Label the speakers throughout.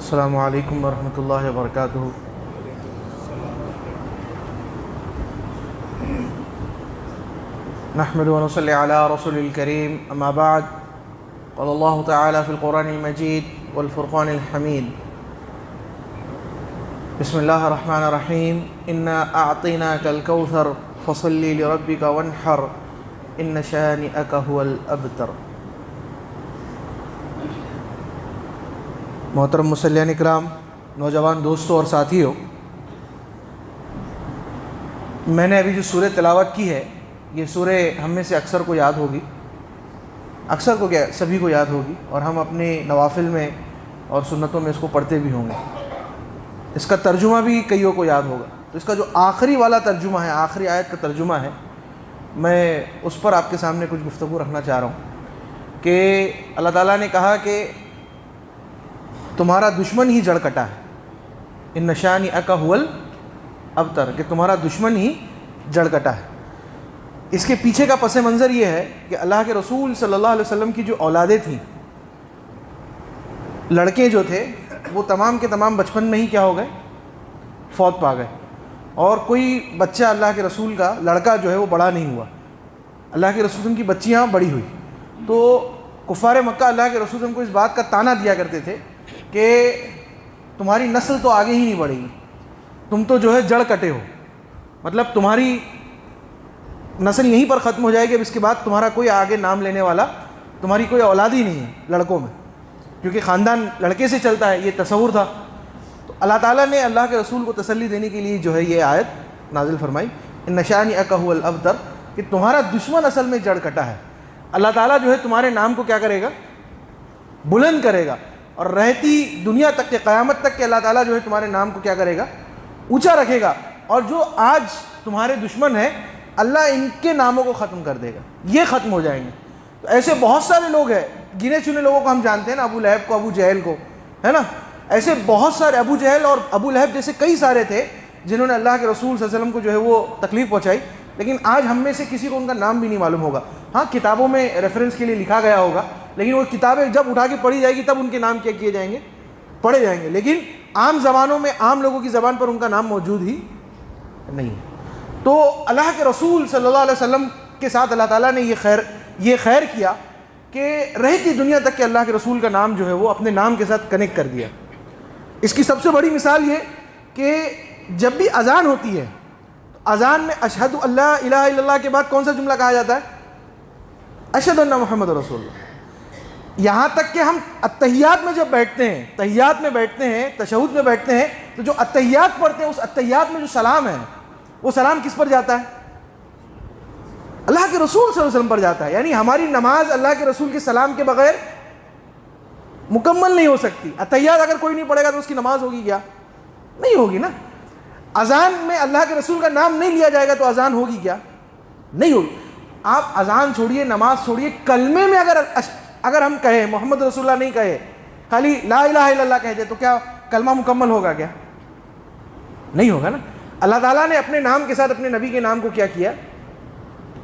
Speaker 1: السلام علیکم ورحمۃ اللہ وبرکاتہ۔ نحمد و نصلی علی رسول الکریم، اما بعد، قال اللہ تعالی فی القرآن المجید والفرقان الحمید، بسم اللہ الرحمن الرحیم، انا اعطیناک الکوثر فصلی لربک وانحر ان شانئک هو الابتر۔ محترم مصلیان اکرام، نوجوان دوستوں اور ساتھیوں، میں نے ابھی جو سورہ تلاوت کی ہے، یہ سورہ ہم میں سے اکثر کو یاد ہوگی، اکثر کو کیا سبھی کو یاد ہوگی، اور ہم اپنے نوافل میں اور سنتوں میں اس کو پڑھتے بھی ہوں گے۔ اس کا ترجمہ بھی کئیوں کو یاد ہوگا۔ تو اس کا جو آخری والا ترجمہ ہے، آخری آیت کا ترجمہ ہے، میں اس پر آپ کے سامنے کچھ گفتگو رکھنا چاہ رہا ہوں کہ اللہ تعالیٰ نے کہا کہ تمہارا دشمن ہی جڑ کٹا ہے، ان شانئک هو الابتر، کہ تمہارا دشمن ہی جڑ کٹا ہے۔ اس کے پیچھے کا پس منظر یہ ہے کہ اللہ کے رسول صلی اللہ علیہ وسلم کی جو اولادیں تھیں، لڑکے جو تھے وہ تمام کے تمام بچپن میں ہی کیا ہو گئے، فوت پا گئے، اور کوئی بچہ اللہ کے رسول کا لڑکا جو ہے وہ بڑا نہیں ہوا۔ اللہ کے رسول کی بچیاں بڑی ہوئی، تو کفار مکہ اللہ کے رسول کو اس بات کا طعنہ دیا کرتے تھے کہ تمہاری نسل تو آگے ہی نہیں بڑھے گی، تم تو جو ہے جڑ کٹے ہو، مطلب تمہاری نسل یہیں پر ختم ہو جائے گی، اب اس کے بعد تمہارا کوئی آگے نام لینے والا، تمہاری کوئی اولاد ہی نہیں ہے لڑکوں میں، کیونکہ خاندان لڑکے سے چلتا ہے، یہ تصور تھا۔ تو اللہ تعالیٰ نے اللہ کے رسول کو تسلی دینے کے لیے جو ہے یہ آیت نازل فرمائی، ان شانئک هو الابتر، کہ تمہارا دشمن اصل میں جڑ کٹا ہے۔ اللہ تعالیٰ جو ہے تمہارے نام کو کیا کرے گا، بلند کرے گا، اور رہتی دنیا تک کے قیامت تک کہ اللہ تعالیٰ جو ہے تمہارے نام کو کیا کرے گا، اونچا رکھے گا، اور جو آج تمہارے دشمن ہیں اللہ ان کے ناموں کو ختم کر دے گا، یہ ختم ہو جائیں گے۔ تو ایسے بہت سارے لوگ ہیں، گنے چنے لوگوں کو ہم جانتے ہیں نا، ابو لہب کو، ابو جہل کو، ہے نا، ایسے بہت سارے، ابو جہل اور ابو لہب جیسے کئی سارے تھے جنہوں نے اللہ کے رسول صلی اللہ علیہ وسلم کو جو ہے وہ تکلیف پہنچائی، لیکن آج ہم میں سے کسی کو ان کا نام بھی نہیں معلوم ہوگا۔ ہاں، کتابوں میں ریفرنس کے لیے لکھا گیا ہوگا، لیکن وہ کتابیں جب اٹھا کے پڑھی جائے گی تب ان کے نام کیا کیے جائیں گے، پڑھے جائیں گے، لیکن عام زبانوں میں، عام لوگوں کی زبان پر ان کا نام موجود ہی نہیں ہے۔ تو اللہ کے رسول صلی اللہ علیہ وسلم کے ساتھ اللہ تعالیٰ نے یہ خیر کیا کہ رہتی دنیا تک کہ اللہ کے رسول کا نام جو ہے وہ اپنے نام کے ساتھ کنیکٹ کر دیا۔ اس کی سب سے بڑی مثال یہ کہ جب بھی اذان ہوتی ہے تو اذان میں اشہد ان لا الہ الا اللہ کے بعد کون سا جملہ کہا جاتا ہے، اشہد ان محمد رسول اللہ۔ یہاں تک کہ ہم اتحیات میں جب بیٹھتے ہیں، تحیات میں بیٹھتے ہیں، تشہد میں بیٹھتے ہیں، تو جو اتحیات پڑھتے ہیں اس اتحیات میں جو سلام ہے وہ سلام کس پر جاتا ہے، اللہ کے رسول صلی اللہ علیہ وسلم پر جاتا ہے۔ یعنی ہماری نماز اللہ کے رسول کے سلام کے بغیر مکمل نہیں ہو سکتی۔ اتحیات اگر کوئی نہیں پڑھے گا تو اس کی نماز ہوگی کیا، نہیں ہوگی نا۔ اذان میں اللہ کے رسول کا نام نہیں لیا جائے گا تو اذان ہوگی کیا، نہیں ہوگی۔ آپ اذان چھوڑیے، نماز چھوڑیے، کلمے میں اگر ہم کہیں محمد رسول اللہ نہیں کہے، خالی لا الہ الا اللہ کہہ دے، تو کیا کلمہ مکمل ہوگا کیا، نہیں ہوگا نا۔ اللہ تعالیٰ نے اپنے نام کے ساتھ اپنے نبی کے نام کو کیا کیا،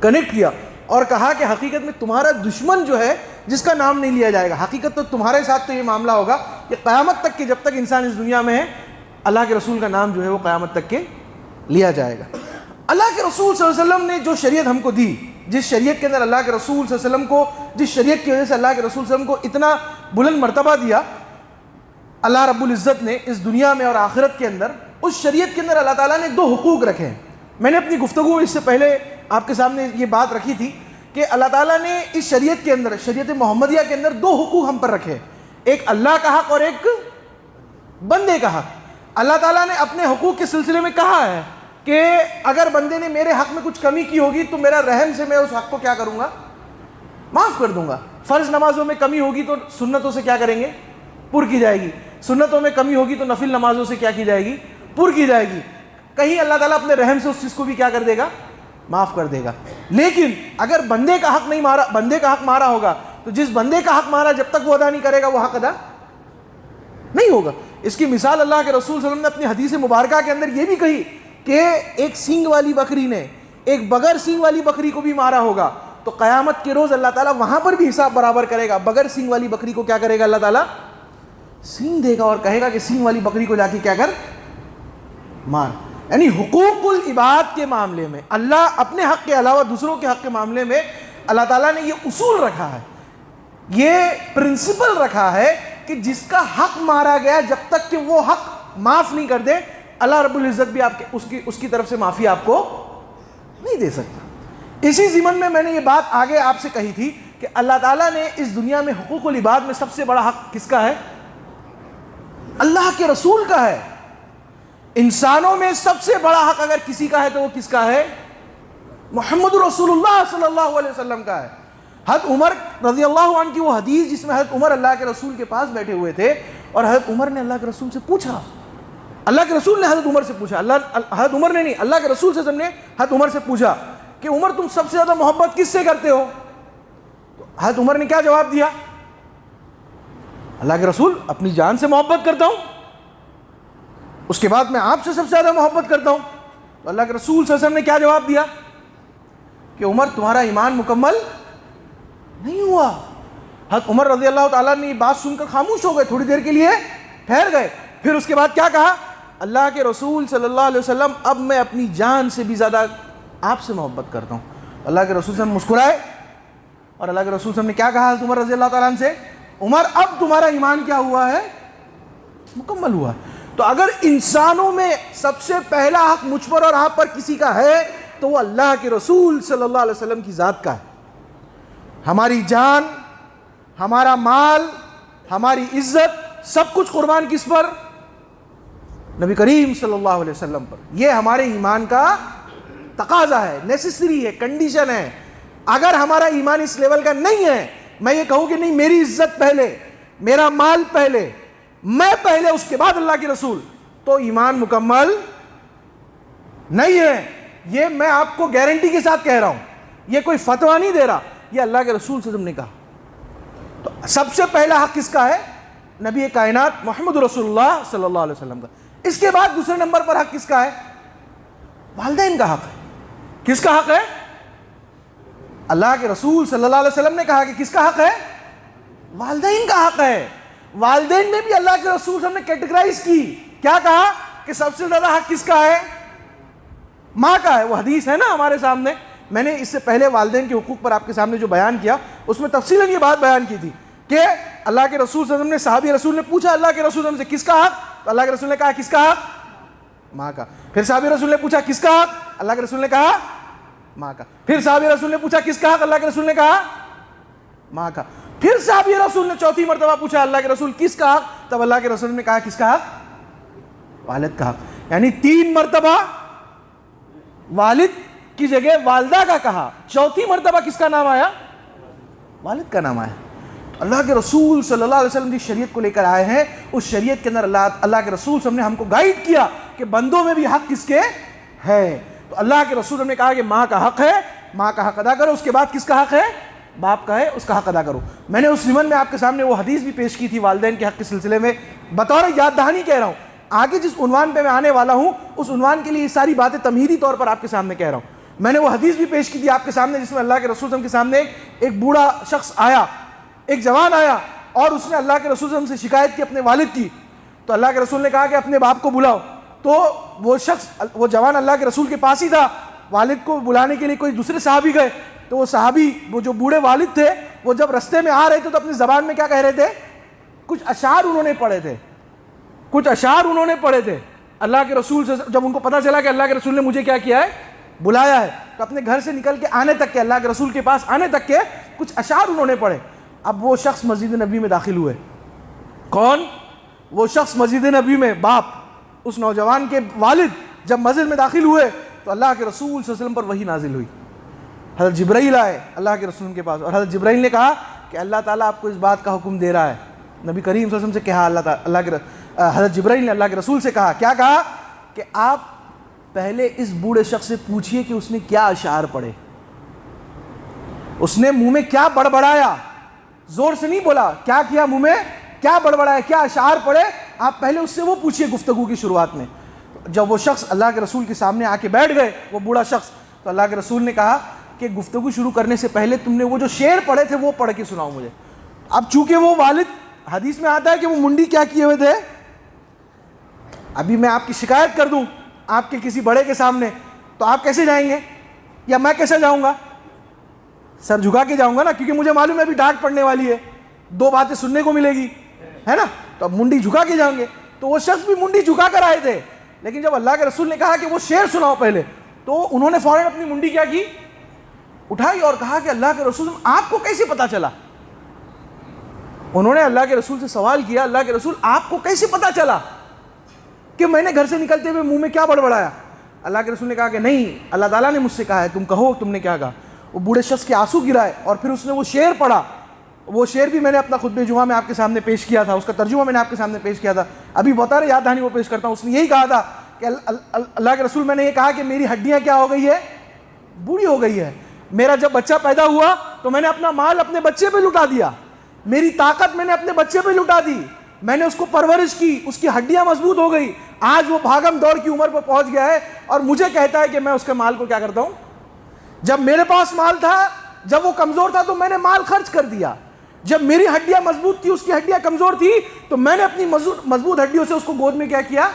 Speaker 1: کنیکٹ کیا، اور کہا کہ حقیقت میں تمہارا دشمن جو ہے جس کا نام نہیں لیا جائے گا، حقیقت تو تمہارے ساتھ تو یہ معاملہ ہوگا کہ قیامت تک کہ جب تک انسان اس دنیا میں ہے اللہ کے رسول کا نام جو ہے وہ قیامت تک کے لیا جائے گا۔ اللہ کے رسول صلی اللہ علیہ وسلم نے جو شریعت ہم کو دی، جس شریعت کے اندر اللہ کے رسول صلی اللہ علیہ وسلم کو، جس شریعت کی وجہ سے اللہ کے رسول صلی اللہ علیہ وسلم کو اتنا بلند مرتبہ دیا اللہ رب العزت نے اس دنیا میں اور آخرت کے اندر، اس شریعت کے اندر اللہ تعالیٰ نے دو حقوق رکھے ہیں۔ میں نے اپنی گفتگو اس سے پہلے آپ کے سامنے یہ بات رکھی تھی کہ اللہ تعالیٰ نے اس شریعت کے اندر، شریعت محمدیہ کے اندر دو حقوق ہم پر رکھے، ایک اللہ کا حق اور ایک بندے کا حق۔ اللہ تعالیٰ نے اپنے حقوق کے سلسلے میں کہا ہے کہ اگر بندے نے میرے حق میں کچھ کمی کی ہوگی تو میرا رحم سے میں اس حق کو کیا کروں گا، معاف کر دوں گا۔ فرض نمازوں میں کمی ہوگی تو سنتوں سے کیا کریں گے، پر کی جائے گی۔ سنتوں میں کمی ہوگی تو نفل نمازوں سے کیا کی جائے گی، پر کی جائے گی۔ کہیں اللہ تعالیٰ اپنے رحم سے اس چیز کو بھی کیا کر دے گا، معاف کر دے گا۔ لیکن اگر بندے کا حق نہیں مارا، بندے کا حق مارا ہوگا تو جس بندے کا حق مارا جب تک وہ ادا نہیں کرے گا وہ حق ادا نہیں ہوگا۔ اس کی مثال اللہ کے رسول صلی اللہ علیہ وسلم نے اپنی حدیث مبارکہ کے اندر یہ بھی کہی کہ ایک سینگ والی بکری نے ایک بغیر سینگ والی بکری کو بھی مارا ہوگا تو قیامت کے روز اللہ تعالیٰ وہاں پر بھی حساب برابر کرے گا۔ بغیر سینگ والی بکری کو کیا کرے گا اللہ تعالیٰ، سینگ دے گا اور کہے گا کہ سینگ والی بکری کو جا کے کیا کر، مار. یعنی حقوق العباد کے معاملے میں اللہ اپنے حق کے علاوہ دوسروں کے حق کے معاملے میں اللہ تعالیٰ نے یہ اصول رکھا ہے، یہ پرنسپل رکھا ہے کہ جس کا حق مارا گیا جب تک کہ وہ حق معاف نہیں کر دے اللہ رب العزت بھی آپ کے اس کی طرف سے معافی آپ کو نہیں دے سکتا. اسی ضمن میں نے یہ بات آگے آپ سے کہی تھی کہ اللہ تعالیٰ نے اس دنیا میں حقوق العباد میں سب سے بڑا حق کس کا ہے؟ اللہ کے رسول کا ہے. انسانوں میں سب سے بڑا حق اگر کسی کا ہے تو وہ کس کا ہے؟ محمد رسول اللہ صلی اللہ علیہ وسلم کا ہے. حضرت عمر رضی اللہ عنہ کی وہ حدیث جس میں حضرت عمر اللہ کے رسول کے پاس بیٹھے ہوئے تھے اور حضرت عمر نے اللہ کے رسول سے پوچھا، اللہ کے رسول نے حضرت عمر سے پوچھا، حضرت عمر نے نہیں، اللہ کے رسول صلی اللہ علیہ وسلم نے حضرت عمر سے پوچھا کہ عمر تم سب سے زیادہ محبت کس سے کرتے ہو؟ تو حضرت عمر نے کیا جواب دیا؟ اللہ کے رسول اپنی جان سے محبت کرتا ہوں، اس کے بعد میں آپ سے سب سے زیادہ محبت کرتا ہوں. تو اللہ کے رسول صلی اللہ علیہ وسلم نے کیا جواب دیا کہ عمر تمہارا ایمان مکمل نہیں ہوا. حضرت عمر رضی اللہ تعالیٰ نے یہ بات سن کر خاموش ہو گئے، تھوڑی دیر کے لیے ٹھہر گئے. پھر اس کے بعد کیا کہا؟ اللہ کے رسول صلی اللہ علیہ وسلم اب میں اپنی جان سے بھی زیادہ آپ سے محبت کرتا ہوں. اللہ کے رسول صلی اللہ علیہ وسلم مسکرائے اور اللہ کے رسول صلی اللہ علیہ وسلم نے کیا کہا حضرت عمر رضی اللہ تعالیٰ عنہ سے؟ عمر اب تمہارا ایمان کیا ہوا ہے؟ مکمل ہوا. تو اگر انسانوں میں سب سے پہلا حق مجھ پر اور آپ پر کسی کا ہے تو وہ اللہ کے رسول صلی اللہ علیہ وسلم کی ذات کا ہے. ہماری جان، ہمارا مال، ہماری عزت سب کچھ قربان کس پر؟ نبی کریم صلی اللہ علیہ وسلم پر. یہ ہمارے ایمان کا تقاضا ہے، نیسیسری ہے، کنڈیشن ہے. اگر ہمارا ایمان اس لیول کا نہیں ہے، میں یہ کہوں کہ نہیں میری عزت پہلے، میرا مال پہلے، میں پہلے اس کے بعد اللہ کے رسول، تو ایمان مکمل نہیں ہے. یہ میں آپ کو گارنٹی کے ساتھ کہہ رہا ہوں، یہ کوئی فتویٰ نہیں دے رہا، یہ اللہ کے رسول صلی اللہ علیہ وسلم نے کہا. تو سب سے پہلا حق کس کا ہے؟ نبی کائنات محمد رسول اللہ صلی اللہ علیہ وسلم کا. اس کے بعد دوسرے نمبر پر حق کس کا ہے؟ والدین کا حق ہے. کس کا حق ہے؟ اللہ کے رسول صلی اللہ علیہ وسلم نے کہا کہ کس کا حق ہے؟ والدین کا حق ہے. والدین میں بھی اللہ کے رسول صلی اللہ علیہ وسلم نے کیٹیگرائز کی. کیا کہا کہ سب سے زیادہ حق کس کا ہے؟ ماں کا ہے. وہ حدیث ہے نا ہمارے سامنے، میں نے اس سے پہلے والدین کے حقوق پر آپ کے سامنے جو بیان کیا اس میں تفصیلاً یہ بات بیان کی تھی کہ اللہ کے رسول صلی اللہ علیہ وسلم نے صحابی رسول نے پوچھا اللہ کے رسول صلی اللہ علیہ وسلم سے کس کا حق؟ تو اللہ کے رسول نے کہا کس کا حق؟ ماں کا. پھر صحابی رسول نے پوچھا کس کا حق؟ اللہ کے رسول نے کہا ماں کا. پھر صحابی رسول نے پوچھا کس کا حق؟ اللہ کے رسول نے کہا ماں کا. پھر صحابی رسول نے چوتھی مرتبہ پوچھا اللہ کے رسول کس کا حق؟ تب اللہ کے رسول نے کہا کس کا حق؟ والد کا حق. یعنی 3 مرتبہ والد کی جگہ والدہ کا کہا، چوتھی مرتبہ کس کا نام آیا؟ والد کا نام آیا. اللہ کے رسول صلی اللہ علیہ وسلم جس شریعت کو لے کر آئے ہیں اس شریعت کے اندر اللہ کے رسول صلی اللہ علیہ وسلم نے ہم کو گائیڈ کیا کہ بندوں میں بھی حق کس کے ہے. تو اللہ کے رسول نے کہا کہ ماں کا حق ہے، ماں کا حق ادا کرو. اس کے بعد کس کا حق ہے؟ باپ کا ہے، اس کا حق ادا کرو. میں نے اس ضمن میں آپ کے سامنے وہ حدیث بھی پیش کی تھی والدین کے حق کے سلسلے میں، بطور یاد دہانی کہہ رہا ہوں. آگے جس عنوان پہ میں آنے والا ہوں اس عنوان کے لیے یہ ساری باتیں تمہیدی طور پر آپ کے سامنے کہہ رہا ہوں. میں نے وہ حدیث بھی پیش کی تھی آپ کے سامنے جس میں اللہ کے رسول صلی اللہ علیہ وسلم کے سامنے ایک بوڑھا شخص آیا، ایک جوان آیا اور اس نے اللہ کے رسول صلی اللہ علیہ وسلم سے شکایت کی اپنے والد کی. تو اللہ کے رسول نے کہا کہ اپنے باپ کو بلاؤ. تو وہ شخص، وہ جوان اللہ کے رسول کے پاس ہی تھا. والد کو بلانے کے لیے کوئی دوسرے صحابی گئے تو وہ صحابی، وہ جو بوڑھے والد تھے، وہ جب رستے میں آ رہے تھے تو اپنی زبان میں کیا کہہ رہے تھے؟ کچھ اشعار انہوں نے پڑھے تھے، کچھ اشعار انہوں نے پڑھے تھے. اللہ کے رسول سے جب ان کو پتہ چلا کہ اللہ کے رسول نے مجھے کیا کیا ہے؟ بلایا ہے، تو اپنے گھر سے نکل کے آنے تک کے، اللہ کے رسول کے پاس آنے تک کے کچھ اشعار انہوں نے پڑھے. اب وہ شخص مسجد نبی میں داخل ہوئے. کون؟ وہ شخص مسجد نبی میں، باپ، اس نوجوان کے والد جب مسجد میں داخل ہوئے تو اللہ کے رسول صلی اللہ علیہ وسلم پر وحی نازل ہوئی. حضرت جبرائیل آئے اللہ کے رسول کے پاس اور حضرت جبرائیل نے کہا کہ اللہ تعالیٰ آپ کو اس بات کا حکم دے رہا ہے. نبی کریم صلی اللہ علیہ وسلم سے کہا حضرت جبرائیل نے اللہ کے رسول سے کہا، کیا کہا؟ کہ آپ پہلے اس بوڑھے شخص سے پوچھئے کہ اس نے کیا اشعار پڑھے، اس نے منہ میں کیا بڑبڑایا، زور سے نہیں بولا، کیا کیا منہ میں، کیا بڑبڑایا، کیا اشعار پڑھے، آپ پہلے اس سے وہ پوچھئے گفتگو کی شروعات میں. جب وہ شخص اللہ کے رسول کے سامنے آ کے بیٹھ گئے، وہ بوڑھا شخص، تو اللہ کے رسول نے کہا کہ گفتگو شروع کرنے سے پہلے تم نے وہ جو شعر پڑھے تھے وہ پڑھ کے سناؤ مجھے. اب چونکہ وہ والد حدیث میں آتا ہے کہ وہ منڈی کیا کیے ہوئے تھے. ابھی میں آپ کی شکایت کر دوں آپ کے کسی بڑے کے سامنے تو آپ کیسے جائیں گے, یا میں کیسے جاؤں گا؟ سر جھکا کے جاؤں گا نا, کیونکہ مجھے معلوم ہے ابھی ڈانٹ پڑنے والی ہے, 2 باتیں سننے کو ملے گی, ہے نا. تو اب منڈی جھکا کے جائیں گے. تو وہ شخص بھی منڈی جھکا کر آئے تھے, لیکن جب اللہ کے رسول نے کہا کہ وہ شعر سناؤ پہلے, تو انہوں نے فوراً اپنی منڈی کیا کی, اٹھائی اور کہا کہ اللہ کے رسول آپ کو کیسے پتا چلا؟ انہوں نے اللہ کے رسول سے سوال کیا, اللہ کے رسول آپ کو کیسے پتا چلا کہ میں نے گھر سے نکلتے ہوئے منہ میں کیا بڑبڑایا؟ اللہ کے رسول نے کہا کہ نہیں, اللہ تعالیٰ نے مجھ سے کہا ہے, تم کہو تم نے کیا کہا. وہ بوڑھے شخص کے آنسو گرائے اور پھر اس نے وہ شعر پڑھا. وہ شعر بھی میں نے اپنا خطبہ جمعہ میں آپ کے سامنے پیش کیا تھا, اس کا ترجمہ میں نے آپ کے سامنے پیش کیا تھا. ابھی بتا رہے یاد دہانی وہ پیش کرتا ہوں. اس نے یہی کہا تھا کہ اللہ کے رسول میں نے یہ کہا کہ میری ہڈیاں کیا ہو گئی ہے, بوڑھی ہو گئی ہے. میرا جب بچہ پیدا ہوا تو میں نے اپنا مال اپنے بچے پہ لٹا دیا, میری طاقت میں نے اپنے بچے پہ لٹا دی, میں نے اس کو پرورش کی, اس کی ہڈیاں مضبوط ہو گئی. آج وہ بھاگم دوڑ کی عمر پہ پہنچ گیا ہے اور مجھے کہتا ہے کہ میں اس کے مال کو کیا کرتا ہوں. جب میرے پاس مال تھا, جب وہ کمزور تھا تو میں نے مال خرچ کر دیا. جب میری ہڈیاں مضبوط تھی, اس کی ہڈیاں کمزور تھی, تو میں نے اپنی مضبوط ہڈیوں سے اس کو گود میں کیا کیا,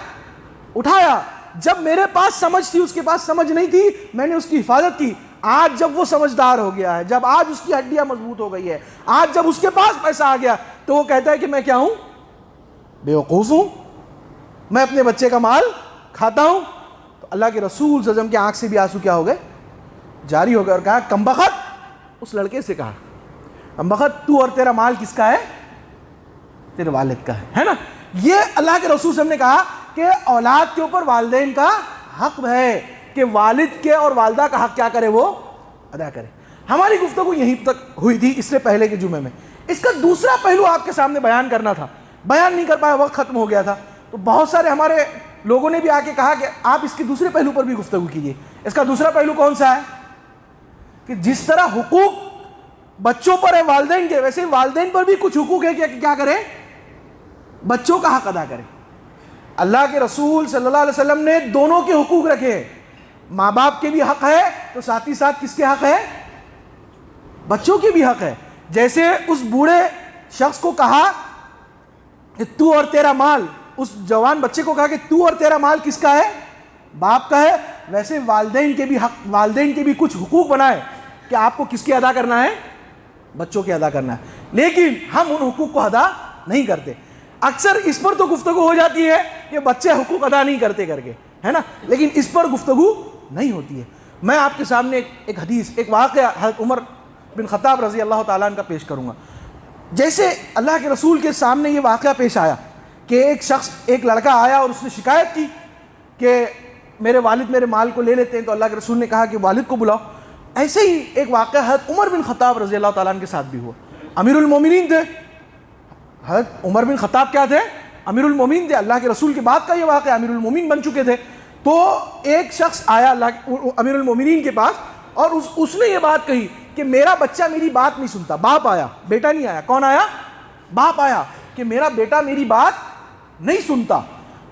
Speaker 1: اٹھایا. جب میرے پاس سمجھ تھی, اس کے پاس سمجھ نہیں تھی, میں نے اس کی حفاظت کی. آج جب وہ سمجھدار ہو گیا ہے, جب آج اس کی ہڈیاں مضبوط ہو گئی ہے, آج جب اس کے پاس پیسہ آ گیا, تو وہ کہتا ہے کہ میں کیا ہوں, بیوقوف ہوں, میں اپنے بچے کا مال کھاتا ہوں. تو اللہ کے رسول صلی اللہ علیہ وسلم کی آنکھ سے بھی آنسو کیا ہو گئے, جاری ہو گئے, اور کہا کمبخت, اس لڑکے سے کہا کمبخت تو اور تیرا مال کس کا ہے, تیرے والد کا ہے نا. یہ اللہ کے رسول صلی اللہ علیہ وسلم نے کہا کہ اولاد کے اوپر والدین کا حق ہے کہ والد کے اور والدہ کا حق کیا کرے, وہ ادا کرے. ہماری گفتگو یہیں تک ہوئی تھی اس سے پہلے کے جمعے میں. اس کا دوسرا پہلو آپ کے سامنے بیان کرنا تھا, بیان نہیں کر پایا, وقت ختم ہو گیا تھا. تو بہت سارے ہمارے لوگوں نے بھی آ کے کہا کہ آپ اس کے دوسرے پہلو پر بھی گفتگو کیجیے. اس کا دوسرا پہلو کون سا ہے کہ جس طرح حقوق بچوں پر ہے والدین کے, ویسے والدین پر بھی کچھ حقوق ہے کہ کیا کریں, بچوں کا حق ادا کریں. اللہ کے رسول صلی اللہ علیہ وسلم نے دونوں کے حقوق رکھے ہیں. ماں باپ کے بھی حق ہے, تو ساتھ ہی ساتھ کس کے حق ہے, بچوں کے بھی حق ہے. جیسے اس بوڑھے شخص کو کہا کہ تو اور تیرا مال, اس جوان بچے کو کہا کہ تو اور تیرا مال کس کا ہے, باپ کا ہے, ویسے والدین کے بھی حق, والدین کے بھی کچھ حقوق بنائے کہ آپ کو کس کے ادا کرنا ہے, بچوں کے ادا کرنا ہے. لیکن ہم ان حقوق کو ادا نہیں کرتے. اکثر اس پر تو گفتگو ہو جاتی ہے کہ بچے حقوق ادا نہیں کرتے کر کے, ہے نا, لیکن اس پر گفتگو نہیں ہوتی ہے. میں آپ کے سامنے ایک حدیث, ایک واقعہ حضرت عمر بن خطاب رضی اللہ تعالیٰ عنہ کا پیش کروں گا. جیسے اللہ کے رسول کے سامنے یہ واقعہ پیش آیا کہ ایک لڑکا آیا اور اس نے شکایت کی کہ میرے والد میرے مال کو لے لیتے ہیں. تو اللہ کے رسول نے کہا کہ والد کو بلاؤ. ایسے ہی ایک واقعہ حضرت عمر بن خطاب رضی اللہ تعالیٰ عنہ کے ساتھ بھی ہوا. امیر المومنین تھے حضرت عمر بن خطاب, کیا تھے, امیر المومنین تھے. اللہ کے رسول کے بعد کا یہ واقعہ, امیر المومنین بن چکے تھے. تو ایک شخص آیا امیر المومنین کے پاس اور اس نے یہ بات کہی کہ میرا بچہ میری بات نہیں سنتا. باپ آیا, بیٹا نہیں آیا. کون آیا, باپ آیا, کہ میرا بیٹا میری بات نہیں سنتا.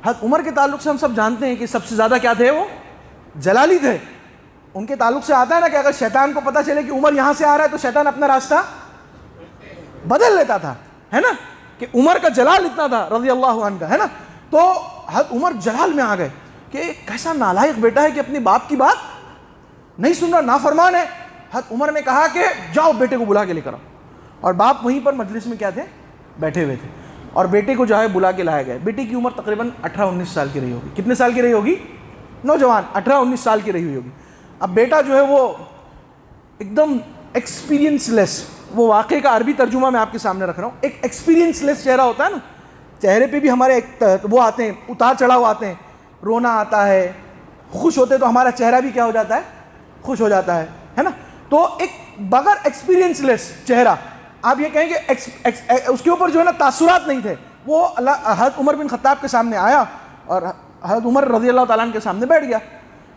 Speaker 1: حضرت عمر کے تعلق سے ہم سب جانتے ہیں کہ سب سے زیادہ کیا تھے, وہ جلالی تھے. ان کے تعلق سے آتا ہے نا کہ اگر شیطان کو پتہ چلے کہ عمر یہاں سے آ رہا ہے تو شیطان اپنا راستہ بدل لیتا تھا, ہے نا, کہ عمر کا جلال اتنا تھا رضی اللہ عنہ کا, ہے نا. تو حضرت عمر جلال میں آ گئے کہ کیسا نالائق بیٹا ہے کہ اپنے باپ کی بات نہیں سن رہا, نافرمان ہے. حضرت عمر نے کہا کہ جاؤ بیٹے کو بلا کے لے کر آؤ. اور باپ وہیں پر مجلس میں کیا تھے, بیٹھے ہوئے تھے, اور بیٹے کو جو ہے بلا کے لایا گیا. بیٹے کی عمر تقریباً 18-19 سال کی رہی ہوگی. کتنے سال کی رہی ہوگی, نوجوان 18-19 سال کی رہی ہوئی ہوگی. اب بیٹا جو ہے وہ ایک دم ایکسپیرینس لیس, وہ واقعے کا عربی ترجمہ میں آپ کے سامنے رکھ رہا ہوں. ایک ایکسپیرینس لیس چہرہ ہوتا ہے نا, چہرے پہ بھی ہمارے وہ آتے ہیں, اتار چڑھاؤ آتے ہیں, رونا آتا ہے, خوش ہوتے تو ہمارا چہرہ بھی کیا ہو جاتا ہے, خوش ہو جاتا ہے نا. تو ایک بغیر ایکسپیرینس لیس چہرہ, آپ یہ کہیں کہ اس کے اوپر جو ہے نا تاثرات نہیں تھے. وہ حضرت عمر بن خطاب کے سامنے آیا اور حضرت عمر رضی اللہ تعالیٰ عنہ کے سامنے بیٹھ گیا.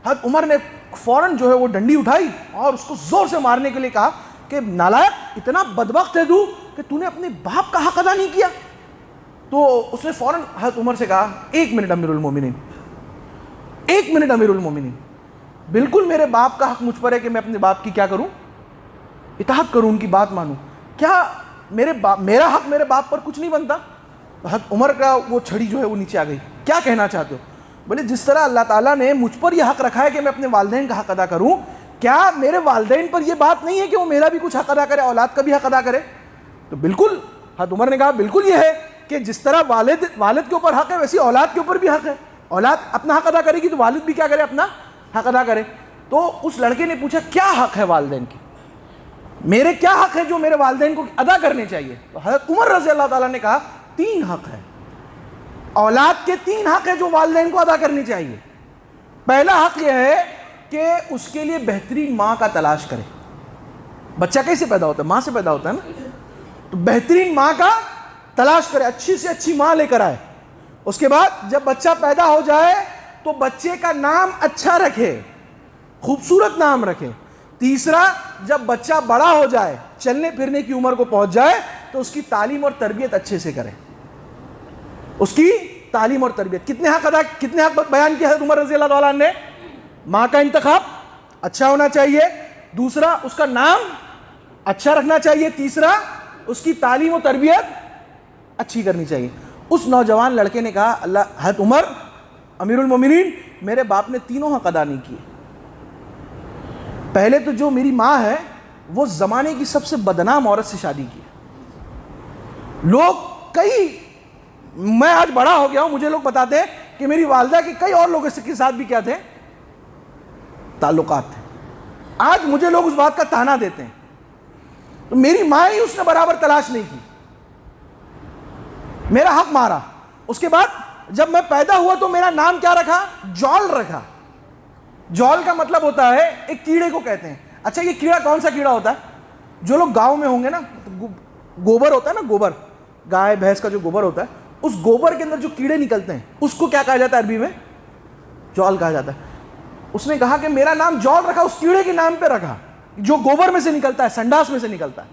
Speaker 1: حضرت عمر نے فوراً جو ہے وہ ڈنڈی اٹھائی اور اس کو زور سے مارنے کے لیے کہا کہ نالائق, اتنا بدبخت ہے تو کہ تو نے اپنے باپ کا حق ادا نہیں کیا. تو اس نے فوراً حضرت عمر سے کہا, ایک منٹ امیر المومنین, ایک منٹ امیر المومنین, بالکل میرے باپ کا حق مجھ پر ہے کہ میں اپنے باپ کی کیا کروں, اطاعت کروں, ان کی بات مانوں. کیا میرا حق میرے باپ پر کچھ نہیں بنتا؟ حضرت عمر کا وہ چھڑی جو ہے وہ نیچے آ گئی. کیا کہنا چاہتے ہو؟ بولے جس طرح اللہ تعالیٰ نے مجھ پر یہ حق رکھا ہے کہ میں اپنے والدین کا حق ادا کروں، کیا میرے والدین پر یہ بات نہیں ہے کہ وہ میرا بھی کچھ حق ادا کرے، اولاد کا بھی حق ادا کرے؟ تو بالکل حضرت عمر نے کہا بالکل یہ ہے کہ جس طرح والد کے اوپر حق ہے ویسی اولاد کے اوپر بھی حق ہے. اولاد اپنا حق ادا کرے گی تو والد بھی کیا کرے؟ اپنا حق ادا کرے. تو اس لڑکے نے پوچھا کیا حق ہے والدین کی، میرے کیا حق ہے جو میرے والدین کو ادا کرنے چاہیے؟ تو حضرت عمر رضی اللہ تعالیٰ نے کہا 3 حق ہے، اولاد کے 3 حق ہے جو والدین کو ادا کرنی چاہیے. پہلا حق یہ ہے کہ اس کے لیے بہترین ماں کا تلاش کرے. بچہ کیسے پیدا ہوتا ہے؟ ماں سے پیدا ہوتا ہے نا. تو بہترین ماں کا تلاش کرے، اچھی سے اچھی ماں لے کر آئے. اس کے بعد جب بچہ پیدا ہو جائے تو بچے کا نام اچھا رکھے، خوبصورت نام رکھے. تیسرا، جب بچہ بڑا ہو جائے، چلنے پھرنے کی عمر کو پہنچ جائے تو اس کی تعلیم اور تربیت اچھے سے کرے. اس کی تعلیم اور تربیت. کتنے حق بیان کیا حضرت عمر رضی اللہ تعالیٰ نے؟ ماں کا انتخاب اچھا ہونا چاہیے، دوسرا اس کا نام اچھا رکھنا چاہیے، تیسرا اس کی تعلیم و تربیت اچھی کرنی چاہیے. اس نوجوان لڑکے نے کہا حضرت عمر امیر المومنین، میرے باپ نے 3 حق ادا نہیں کیے. پہلے تو جو میری ماں ہے وہ زمانے کی سب سے بدنام عورت سے شادی کی. میں آج بڑا ہو گیا ہوں، مجھے لوگ بتاتے ہیں کہ میری والدہ کے کئی اور لوگوں کے ساتھ بھی کیا تھے؟ تعلقات تھے. آج مجھے لوگ اس بات کا تانا دیتے ہیں. تو میری ماں ہی اس نے برابر تلاش نہیں کی، میرا حق مارا. اس کے بعد جب میں پیدا ہوا تو میرا نام کیا رکھا؟ جول رکھا. جول کا مطلب ہوتا ہے ایک کیڑے کو کہتے ہیں. اچھا یہ کیڑا کون سا کیڑا ہوتا ہے؟ جو لوگ گاؤں میں ہوں گے نا، گوبر ہوتا ہے نا، گوبر، گائے بھینس کا جو گوبر ہوتا ہے، اس گوبر کے اندر جو کیڑے نکلتے ہیں اس کو کیا کہا جاتا ہے عربی میں؟ جول کہا جاتا ہے. اس نے کہا کہ میرا نام جول رکھا، اس کیڑے کے نام پہ رکھا جو گوبر میں سے نکلتا ہے، سنڈاس میں سے نکلتا ہے.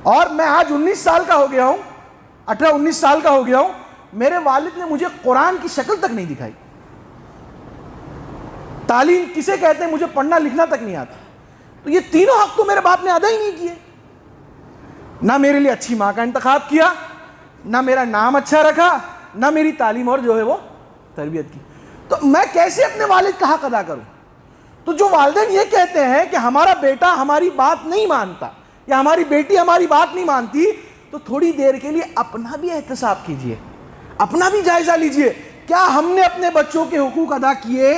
Speaker 1: اور میں آج 19 سال کا ہو گیا ہوں، 18-19 سال کا ہو گیا ہوں، میرے والد نے مجھے قرآن کی شکل تک نہیں دکھائی. تعلیم کسے کہتے ہیں؟ مجھے پڑھنا لکھنا تک نہیں آتا. تو یہ 3 حق تو میرے باپ نے ادا ہی نہیں کیے. نہ میرے لیے اچھی ماں کا انتخاب کیا، نہ میرا نام اچھا رکھا، نہ میری تعلیم اور جو ہے وہ تربیت کی. تو میں کیسے اپنے والد کا حق ادا کروں؟ تو جو والدین یہ کہتے ہیں کہ ہمارا بیٹا ہماری بات نہیں مانتا یا ہماری بیٹی ہماری بات نہیں مانتی، تو تھوڑی دیر کے لیے اپنا بھی احتساب کیجئے، اپنا بھی جائزہ لیجئے. کیا ہم نے اپنے بچوں کے حقوق ادا کیے؟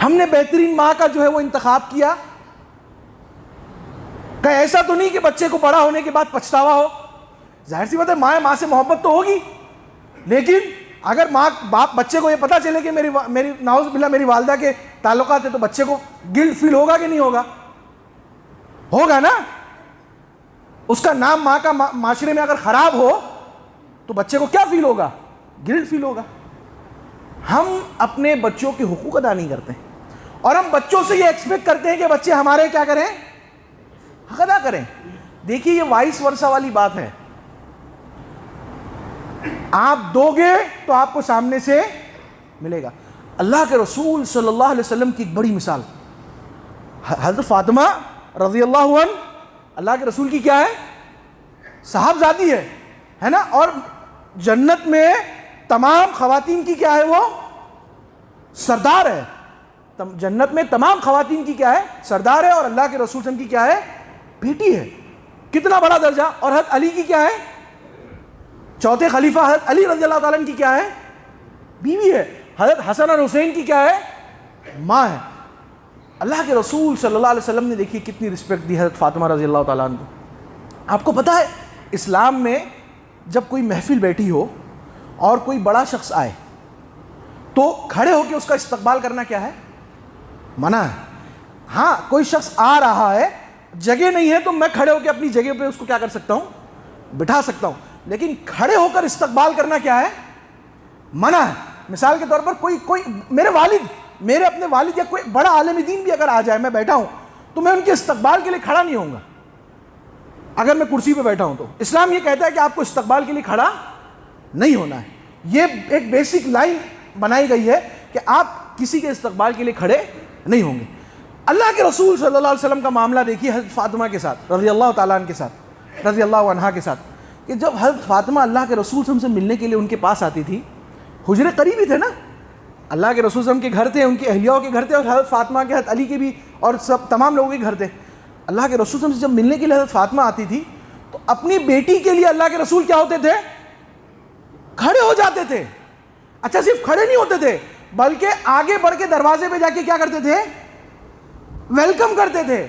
Speaker 1: ہم نے بہترین ماں کا جو ہے وہ انتخاب کیا؟ کہ ایسا تو نہیں کہ بچے کو بڑا ہونے کے بعد پچھتاوا ہو. ظاہر سی بات ہے ماں سے محبت تو ہوگی، لیکن اگر باپ بچے کو یہ پتا چلے کہ میری نعوذ باللہ میری والدہ کے تعلقات ہیں، تو بچے کو گلٹ فیل ہوگا کہ نہیں ہوگا؟ ہوگا نا. اس کا نام ماں کا معاشرے میں اگر خراب ہو تو بچے کو کیا فیل ہوگا؟ گلٹ فیل ہوگا. ہم اپنے بچوں کے حقوق ادا نہیں کرتے اور ہم بچوں سے یہ ایکسپیکٹ کرتے ہیں کہ بچے ہمارے کیا کریں؟ حق ادا کریں. دیکھیے یہ وائس ورثہ والی بات ہے. آپ دو گے تو آپ کو سامنے سے ملے گا. اللہ کے رسول صلی اللہ علیہ وسلم کی ایک بڑی مثال، حضرت فاطمہ رضی اللہ عنہ اللہ کے رسول کی کیا ہے؟ صاحبزادی ہے نا. اور جنت میں تمام خواتین کی کیا ہے؟ وہ سردار ہے. جنت میں تمام خواتین کی کیا ہے؟ سردار ہے. اور اللہ کے رسول صلی اللہ علیہ وسلم کی کیا ہے؟ بیٹی ہے. کتنا بڑا درجہ. اور حضرت علی کی کیا ہے؟ چوتھے خلیفہ حضرت علی رضی اللہ تعالیٰ عنہ کی کیا ہے؟ بیوی ہے. حضرت حسن اور حسین کی کیا ہے؟ ماں ہے. اللہ کے رسول صلی اللہ علیہ وسلم نے دیکھیے کتنی رسپیکٹ دی حضرت فاطمہ رضی اللہ تعالیٰ عنہ کو. آپ کو پتہ ہے اسلام میں جب کوئی محفل بیٹھی ہو اور کوئی بڑا شخص آئے تو کھڑے ہو کے اس کا استقبال کرنا کیا ہے؟ منع ہے. ہاں کوئی شخص آ رہا ہے، جگہ نہیں ہے تو میں کھڑے ہو کے اپنی جگہ پہ اس کو کیا کر سکتا ہوں؟ بٹھا سکتا ہوں. لیکن کھڑے ہو کر استقبال کرنا کیا ہے؟ منع ہے. مثال کے طور پر کوئی میرے اپنے والد یا کوئی بڑا عالم دین بھی اگر آ جائے، میں بیٹھا ہوں تو میں ان کے استقبال کے لیے کھڑا نہیں ہوں گا. اگر میں کرسی پہ بیٹھا ہوں تو اسلام یہ کہتا ہے کہ آپ کو استقبال کے لیے کھڑا نہیں ہونا ہے. یہ ایک بیسک لائن بنائی گئی ہے کہ آپ کسی کے استقبال کے لیے کھڑے نہیں ہوں گے. اللہ کے رسول صلی اللہ علیہ وسلم کا معاملہ دیکھیے حضرت فاطمہ کے ساتھ رضی اللہ تعالیٰ عنہ کے ساتھ، رضی اللہ عنہا کے ساتھ، کہ جب حضرت فاطمہ اللہ کے رسول صلی اللہ علیہ وسلم سے ملنے کے لیے ان کے پاس آتی تھی، حجرے قریبی تھے نا، اللہ کے رسول صلی اللہ علیہ وسلم کے گھر تھے، ان کی اہلیاؤں کے گھر تھے، اور حضرت فاطمہ کے، حضرت علی کے بھی، اور سب تمام لوگوں کے گھر تھے۔ اللہ کے رسول صلی اللہ علیہ وسلم سے جب ملنے کے لیے حضرت فاطمہ آتی تھی تو اپنی بیٹی کے لیے اللہ کے رسول کیا ہوتے تھے؟ کھڑے ہو جاتے تھے۔ اچھا، صرف کھڑے نہیں ہوتے تھے بلکہ آگے بڑھ کے دروازے پہ جا کے کیا کرتے تھے؟ ویلکم کرتے تھے،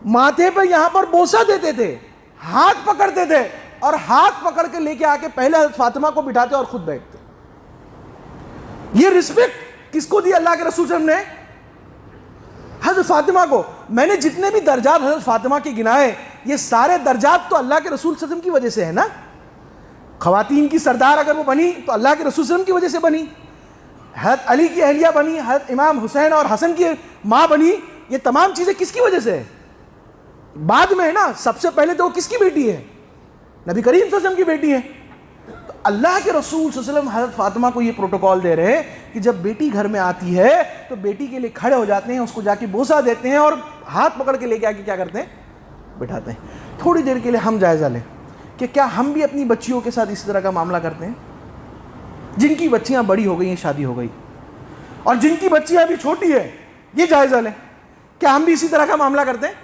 Speaker 1: ماتھے پہ یہاں پر بوسہ دیتے تھے، ہاتھ پکڑتے تھے، اور ہاتھ پکڑ کے لے کے آ کے پہلے حضرت فاطمہ کو بٹھاتے اور خود بیٹھتے۔ یہ رسپیکٹ کس کو دی اللہ کے رسول صلی اللہ علیہ وسلم نے؟ حضرت فاطمہ کو۔ میں نے جتنے بھی درجات حضرت فاطمہ کے گنائے، یہ سارے درجات تو اللہ کے رسول صلی اللہ علیہ وسلم کی وجہ سے ہے نا۔ خواتین کی سردار اگر وہ بنی تو اللہ کے رسول صلی اللہ علیہ وسلم کی وجہ سے بنی، حضرت علی کی اہلیہ بنی، حضرت امام حسین اور حسن کی ماں بنی، یہ تمام چیزیں کس کی وجہ سے ہے؟ بعد میں ہے نا، سب سے پہلے تو وہ کس کی بیٹی ہے؟ نبی کریم صلی اللہ علیہ وسلم کی بیٹی ہے۔ تو اللہ کے رسول صلی اللہ علیہ وسلم حضرت فاطمہ کو یہ پروٹوکول دے رہے ہیں کہ جب بیٹی گھر میں آتی ہے تو بیٹی کے لیے کھڑے ہو جاتے ہیں، اس کو جا کے بوسہ دیتے ہیں اور ہاتھ پکڑ کے لے کے آ کے کیا کرتے ہیں؟ بٹھاتے ہیں۔ تھوڑی دیر کے لیے ہم جائزہ لیں کہ کیا ہم بھی اپنی بچیوں کے ساتھ اس طرح کا معاملہ کرتے ہیں؟ جن کی بچیاں بڑی ہو گئی ہیں، شادی ہو گئی، اور جن کی بچیاں ابھی چھوٹی ہے، یہ جائزہ لیں، کیا ہم بھی اسی طرح کا معاملہ کرتے ہیں؟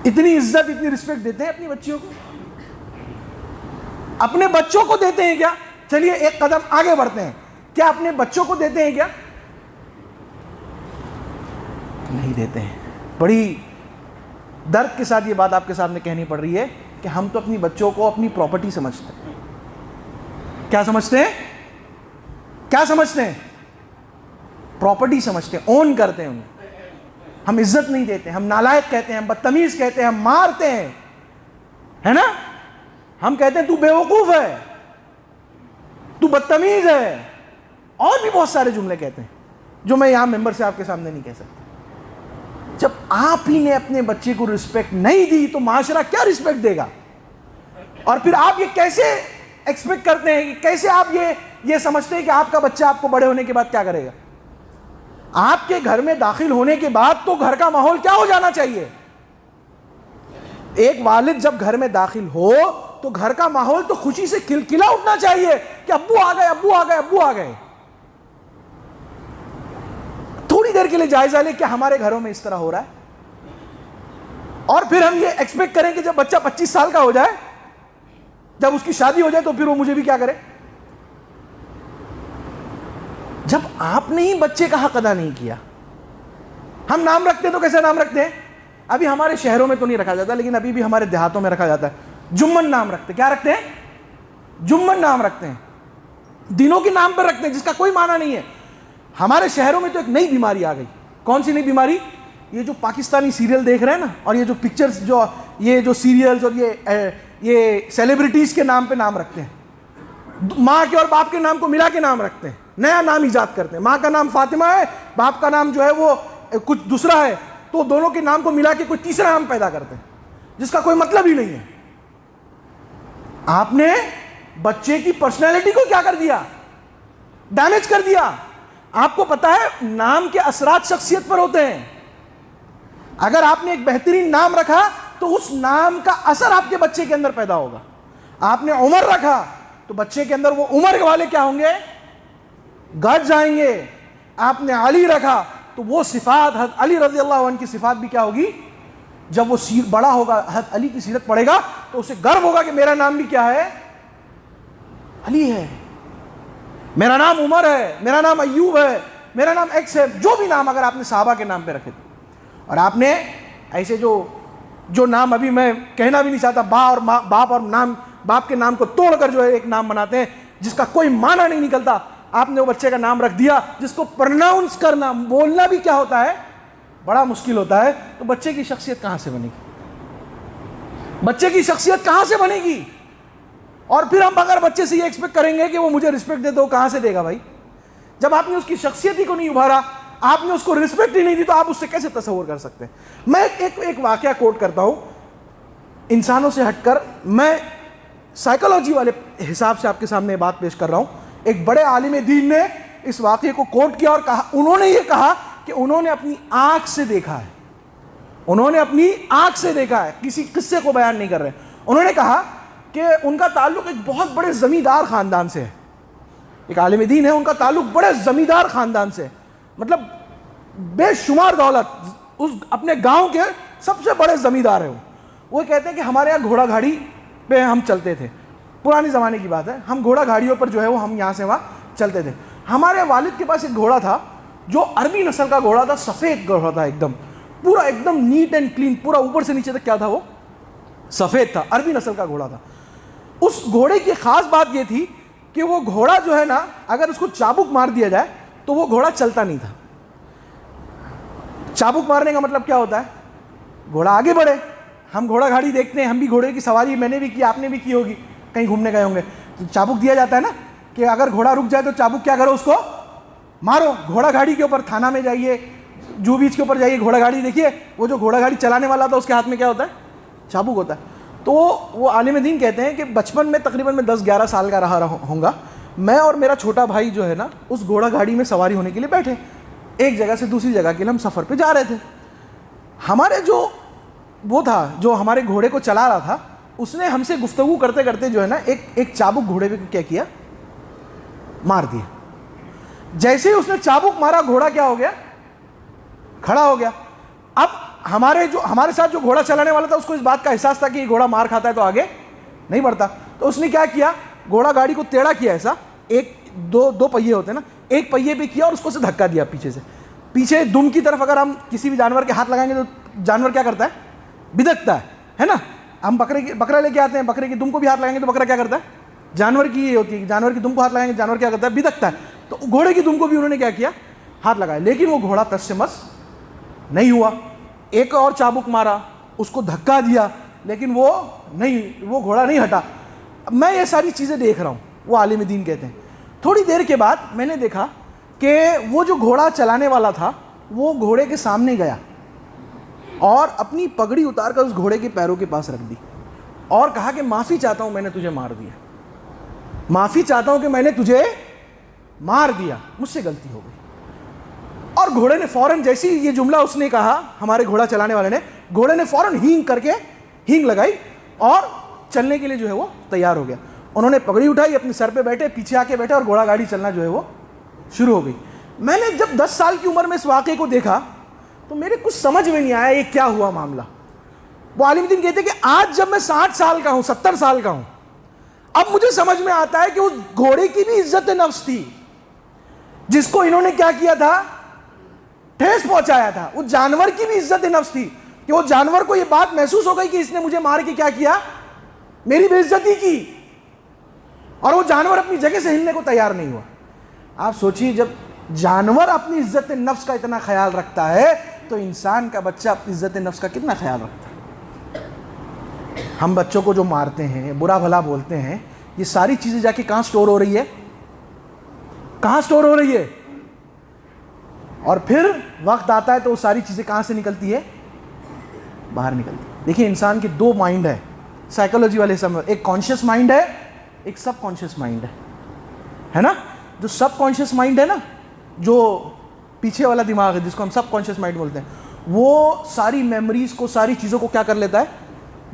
Speaker 1: اتنی عزت، اتنی رسپیکٹ دیتے ہیں اپنی بچیوں کو؟ اپنے بچوں کو دیتے ہیں کیا؟ چلیے ایک قدم آگے بڑھتے ہیں، کیا اپنے بچوں کو دیتے ہیں کیا؟ نہیں دیتے ہیں۔ بڑی درد کے ساتھ یہ بات آپ کے سامنے کہنی پڑ رہی ہے کہ ہم تو اپنی بچوں کو اپنی پراپرٹی سمجھتے ہیں۔ کیا سمجھتے ہیں؟ کیا سمجھتے ہیں؟ پراپرٹی سمجھتے ہیں، اون کرتے ہیں انہیں۔ ہم عزت نہیں دیتے، ہم نالائق کہتے ہیں، ہم بدتمیز کہتے ہیں، ہم مارتے ہیں، ہے نا؟ ہم کہتے ہیں تو بے وقوف ہے، تو بدتمیز ہے، اور بھی بہت سارے جملے کہتے ہیں جو میں یہاں ممبر سے آپ کے سامنے نہیں کہہ سکتا۔ جب آپ ہی نے اپنے بچے کو رسپیکٹ نہیں دی تو معاشرہ کیا رسپیکٹ دے گا؟ اور پھر آپ یہ کیسے ایکسپیکٹ کرتے ہیں، کیسے آپ یہ سمجھتے ہیں کہ آپ کا بچہ آپ کو بڑے ہونے کے بعد کیا کرے گا؟ آپ کے گھر میں داخل ہونے کے بعد تو گھر کا ماحول کیا ہو جانا چاہیے؟ ایک والد جب گھر میں داخل ہو تو گھر کا ماحول تو خوشی سے کھلکھلا اٹھنا چاہیے کہ ابو آ گئے، ابو آ گئے، ابو آ گئے۔ تھوڑی دیر کے لیے جائزہ لے کہ ہمارے گھروں میں اس طرح ہو رہا ہے، اور پھر ہم یہ ایکسپیکٹ کریں کہ جب بچہ 25 سال کا ہو جائے، جب اس کی شادی ہو جائے تو پھر وہ مجھے بھی کیا کرے؟ جب آپ نے ہی بچے کا حق ادا نہیں کیا۔ ہم نام رکھتے ہیں تو کیسے نام رکھتے ہیں؟ ابھی ہمارے شہروں میں تو نہیں رکھا جاتا، لیکن ابھی بھی ہمارے دیہاتوں میں رکھا جاتا ہے۔ جمن نام رکھتے ہیں۔ کیا رکھتے ہیں؟ جمن نام رکھتے ہیں، دنوں کے نام پر رکھتے ہیں جس کا کوئی معنی نہیں ہے۔ ہمارے شہروں میں تو ایک نئی بیماری آ گئی۔ کون سی نئی بیماری؟ یہ جو پاکستانی سیریل دیکھ رہے ہیں نا، اور یہ جو پکچرز، یہ جو سیریلز اور یہ سیلیبریٹیز کے نام پہ نام رکھتے ہیں، ماں کے اور باپ کے نام کو ملا کے نام رکھتے ہیں، نیا نام ایجاد کرتے ہیں۔ ماں کا نام فاطمہ ہے، باپ کا نام جو ہے وہ کچھ دوسرا ہے، تو دونوں کے نام کو ملا کے کوئی تیسرا نام پیدا کرتے ہیں جس کا کوئی مطلب ہی نہیں ہے۔ آپ نے بچے کی پرسنالٹی کو کیا کر دیا؟ ڈیمیج کر دیا۔ آپ کو پتا ہے نام کے اثرات شخصیت پر ہوتے ہیں۔ اگر آپ نے ایک بہترین نام رکھا تو اس نام کا اثر آپ کے بچے کے اندر پیدا ہوگا۔ آپ نے عمر رکھا تو بچے کے اندر وہ عمر والے کیا ہوں گے؟ گھٹ جائیں گے۔ آپ نے علی رکھا تو وہ صفات، حضرت علی رضی اللہ عنہ کی صفات بھی کیا ہوگی؟ جب وہ بڑا ہوگا، حضرت علی کی سیرت پڑھے گا تو اسے گرو ہوگا کہ میرا نام بھی کیا ہے؟ علی ہے، میرا نام عمر ہے، میرا نام ایوب ہے، میرا نام ایکس ہے، جو بھی نام اگر آپ نے صحابہ کے نام پہ رکھے تھے۔ اور آپ نے ایسے جو نام ابھی میں کہنا بھی نہیں چاہتا، باپ اور باپ کے نام کو توڑ کر جو ہے ایک نام بناتے ہیں جس کا کوئی معنی نہیں نکلتا، آپ نے وہ بچے کا نام رکھ دیا جس کو پرناؤنس کرنا، بولنا بھی کیا ہوتا ہے؟ بڑا مشکل ہوتا ہے۔ تو بچے کی شخصیت کہاں سے بنے گی؟ بچے کی شخصیت کہاں سے بنے گی؟ اور پھر ہم اگر بچے سے یہ ایکسپیکٹ کریں گے کہ وہ مجھے رسپیکٹ دے تو وہ کہاں سے دے گا بھائی؟ جب آپ نے اس کی شخصیت ہی کو نہیں ابھارا، آپ نے اس کو رسپیکٹ ہی نہیں دی، تو آپ اس سے کیسے تصور کر سکتے ہیں؟ میں ایک واقعہ کوٹ کرتا ہوں انسانوں سے ہٹ کر، میں سائیکالوجی والے حساب سے آپ کے سامنے بات پیش کر رہا ہوں۔ ایک بڑے عالم دین نے اس واقعے کو کوٹ کیا اور کہا، انہوں نے یہ کہا کہ کہ انہوں نے اپنی آنکھ سے دیکھا ہے, انہوں نے اپنی آنکھ سے دیکھا ہے, کسی قصے کو بیان نہیں کر رہے. انہوں نے کہا کہ ان کا تعلق ایک بہت بڑے زمیندار خاندان سے ہے, ایک عالم دین ہے, ان کا تعلق بڑے زمیندار خاندان سے, مطلب بے شمار دولت, اس اپنے گاؤں کے سب سے بڑے زمیندار ہیں. وہ کہتے ہیں کہ ہمارے یہاں گھوڑا گاڑی پہ ہم چلتے تھے, پرانے زمانے کی بات ہے, ہم گھوڑا گاڑیوں پر جو ہے وہ ہم یہاں سے وہاں چلتے تھے. ہمارے والد کے پاس ایک گھوڑا تھا جو عربی نسل کا گھوڑا تھا, سفید گھوڑا تھا, ایک دم پورا ایک دم نیٹ اینڈ کلین, پورا اوپر سے نیچے تک کیا تھا, وہ سفید تھا, عربی نسل کا گھوڑا تھا. اس گھوڑے کی خاص بات یہ تھی کہ وہ گھوڑا جو ہے نا, اگر اس کو چابک مار دیا جائے تو وہ گھوڑا چلتا نہیں تھا. چابک مارنے کا مطلب کیا ہوتا ہے, گھوڑا آگے بڑھے. ہم گھوڑا گاڑی دیکھتے ہیں, ہم بھی گھوڑے کی سواری میں نے بھی کی, آپ نے بھی کی ہوگی, کہیں گھومنے گئے ہوں گے, تو چابک دیا جاتا ہے نا کہ اگر گھوڑا رک جائے تو چابک کیا کرو, اس کو مارو. گھوڑا گاڑی کے اوپر تھانہ میں جائیے, جو بیچ کے اوپر جائیے, گھوڑا گاڑی دیکھیے, وہ جو گھوڑا گاڑی چلانے والا تھا اس کے ہاتھ میں کیا ہوتا ہے, چابک ہوتا ہے. تو وہ عالم دین کہتے ہیں کہ بچپن میں تقریباً میں 10-11 سال کا رہا ہوں گا, میں اور میرا چھوٹا بھائی جو ہے نا اس گھوڑا گاڑی میں سواری ہونے کے لیے بیٹھے, ایک جگہ سے دوسری جگہ کے لیے ہم سفر پہ جا رہے تھے. ہمارے جو وہ تھا جو ہمارے گھوڑے کو چلا رہا تھا, اس نے ہم سے گفتگو کرتے کرتے جو ہے نا ایک چابک گھوڑے پہ کیا کیا, مار دیا. جیسے ہی اس نے چابک مارا, گھوڑا کیا ہو گیا, کھڑا ہو گیا. اب ہمارے ساتھ جو گھوڑا چلانے والا تھا اس کو اس بات کا احساس تھا کہ یہ گھوڑا مار کھاتا ہے تو آگے نہیں بڑھتا, تو اس نے کیا کیا, گھوڑا گاڑی کو ٹیڑھا کیا, ایسا ایک دو پہیے ہوتے ہیں نا, ایک پہیے پہ کیا اور اس کو سے دھکا دیا پیچھے سے. پیچھے دم کی طرف اگر ہم کسی بھی جانور کے ہاتھ لگائیں گے تو جانور کیا کرتا ہے, بدکتا ہے نا. ہم بکرا لے کے آتے ہیں, بکرے کی دم کو بھی ہاتھ لگائیں گے تو بکرا کیا کرتا ہے, جانور کی یہ ہوتی ہے کہ جانور کی دم کو ہاتھ لگائیں گے جانور کیا کرتا ہے, بدکتا ہے. تو گھوڑے کی دم کو بھی انہوں نے کیا کیا, ہاتھ لگایا, لیکن وہ گھوڑا تس سے مس نہیں ہوا. ایک اور چابک مارا, اس کو دھکا دیا, لیکن وہ گھوڑا نہیں ہٹا. میں یہ ساری چیزیں دیکھ رہا ہوں, وہ عالم دین کہتے ہیں. تھوڑی دیر کے بعد میں نے دیکھا کہ وہ جو گھوڑا چلانے والا تھا وہ گھوڑے کے سامنے گیا اور اپنی پگڑی اتار کر اس گھوڑے کے پیروں کے پاس رکھ دی اور کہا کہ معافی چاہتا ہوں میں نے تجھے مار دیا, معافی چاہتا ہوں کہ میں نے تجھے مار دیا, مجھ سے غلطی ہو گئی. اور گھوڑے نے فوراً, جیسی یہ جملہ اس نے کہا, ہمارے گھوڑا چلانے والے نے, گھوڑے نے فوراً ہینگ کر کے ہینگ لگائی اور چلنے کے لیے جو ہے وہ تیار ہو گیا. انہوں نے پگڑی اٹھائی, اپنے سر پہ بیٹھے, پیچھے آ کے بیٹھے اور گھوڑا گاڑی چلنا جو ہے وہ شروع ہو گئی. میں نے جب 10 سال کی عمر میں اس واقعے کو دیکھا تو میرے کچھ سمجھ میں نہیں آیا یہ کیا ہوا معاملہ. وہ عالم دین کہتے ہیں کہ آج جب میں 60 سال کا ہوں, 70 سال کا ہوں, اب مجھے سمجھ میں آتا ہے کہ اس گھوڑے کی بھی عزت نفس تھی جس کو انہوں نے کیا کیا تھا, ٹھیس پہنچایا تھا. وہ جانور کی بھی عزت نفس تھی کہ وہ جانور کو یہ بات محسوس ہو گئی کہ اس نے مجھے مار کے کیا کیا, میری بے عزتی کی, اور وہ جانور اپنی جگہ سے ہلنے کو تیار نہیں ہوا. آپ سوچیے, جب جانور اپنی عزت نفس کا اتنا خیال رکھتا ہے تو انسان کا بچہ اپنی عزت نفس کا کتنا خیال رکھتا ہے. ہم بچوں کو جو مارتے ہیں, برا بھلا بولتے ہیں, یہ ساری چیزیں جا کے کہاں سٹور ہو رہی ہے, کہاں سٹور ہو رہی ہے, اور پھر وقت آتا ہے تو وہ ساری چیزیں کہاں سے نکلتی ہے, باہر نکلتی ہے. دیکھیے انسان کے 2 مائنڈ ہے سائیکالوجی والے حساب میں, ایک کانشیس مائنڈ ہے, ایک سب کانشیس مائنڈ ہے نا. جو سب کانشیس مائنڈ ہے نا, جو پیچھے والا دماغ ہے جس کو ہم سب کانشیس مائنڈ بولتے ہیں, وہ ساری میموریز کو, ساری چیزوں کو کیا کر لیتا ہے,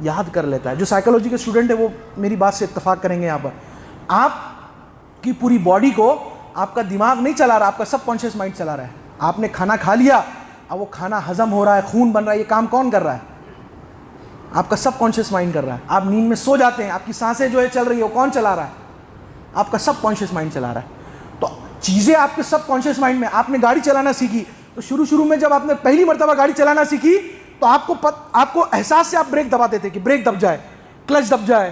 Speaker 1: یاد کر لیتا ہے. جو سائیکالوجی کے اسٹوڈنٹ ہیں وہ میری بات سے اتفاق کریں گے. یہاں پر آپ کی پوری باڈی کو آپ کا دماغ نہیں چلا رہا, آپ کا سب کانشیس مائنڈ چلا رہا ہے. آپ نے کھانا کھا لیا, اب وہ کھانا ہضم ہو رہا ہے, خون بن رہا ہے, یہ کام کون کر رہا ہے, آپ کا سب کانشیس مائنڈ کر رہا ہے. آپ نیند میں سو جاتے ہیں, آپ کی سانسیں جو ہے چل رہی ہے, وہ کون چلا رہا ہے, آپ کا سب کانشیس مائنڈ چلا رہا ہے. تو چیزیں آپ کے سب کانشیس مائنڈ میں. آپ نے گاڑی چلانا سیکھی تو شروع میں جب آپ نے پہلی مرتبہ گاڑی چلانا سیکھی تو آپ کو احساس سے آپ بریک دباتے تھے کہ بریک دب جائے, کلچ دب جائے,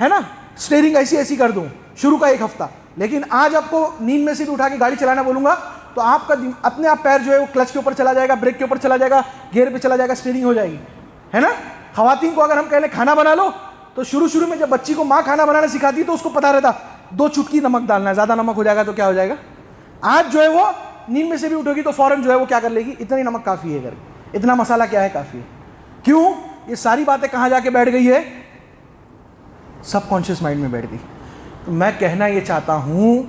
Speaker 1: ہے نا, اسٹیئرنگ ایسی کر دوں, شروع کا 1 ہفتہ. لیکن آج آپ کو نیند میں سے بھی اٹھا کے گاڑی چلانا بولوں گا تو آپ کا اپنے آپ پیر جو ہے وہ کلچ کے اوپر چلا جائے گا, بریک کے اوپر چلا جائے گا, گیئر پہ چلا جائے گا, اسٹیئرنگ ہو جائے گی, ہے نا. خواتین کو اگر ہم کہہ لیں کھانا بنا لو تو شروع میں جب بچی کو ماں کھانا بنانا سکھاتی تو اس کو پتا رہتا 2 چٹکی نمک ڈالنا ہے, زیادہ نمک ہو جائے گا تو کیا ہو جائے گا. آج جو ہے وہ نیند میں سے بھی اٹھے گی تو فوراً جو ہے وہ کیا کر لے گی, اتنا ہی نمک کافی ہے, کر کے اتنا مسالہ کیا ہے, کافی ہے. کیوں؟ یہ ساری باتیں کہاں جا کے بیٹھ گئی ہے, سب کانشیس مائنڈ میں بیٹھ گئی. تو میں کہنا یہ چاہتا ہوں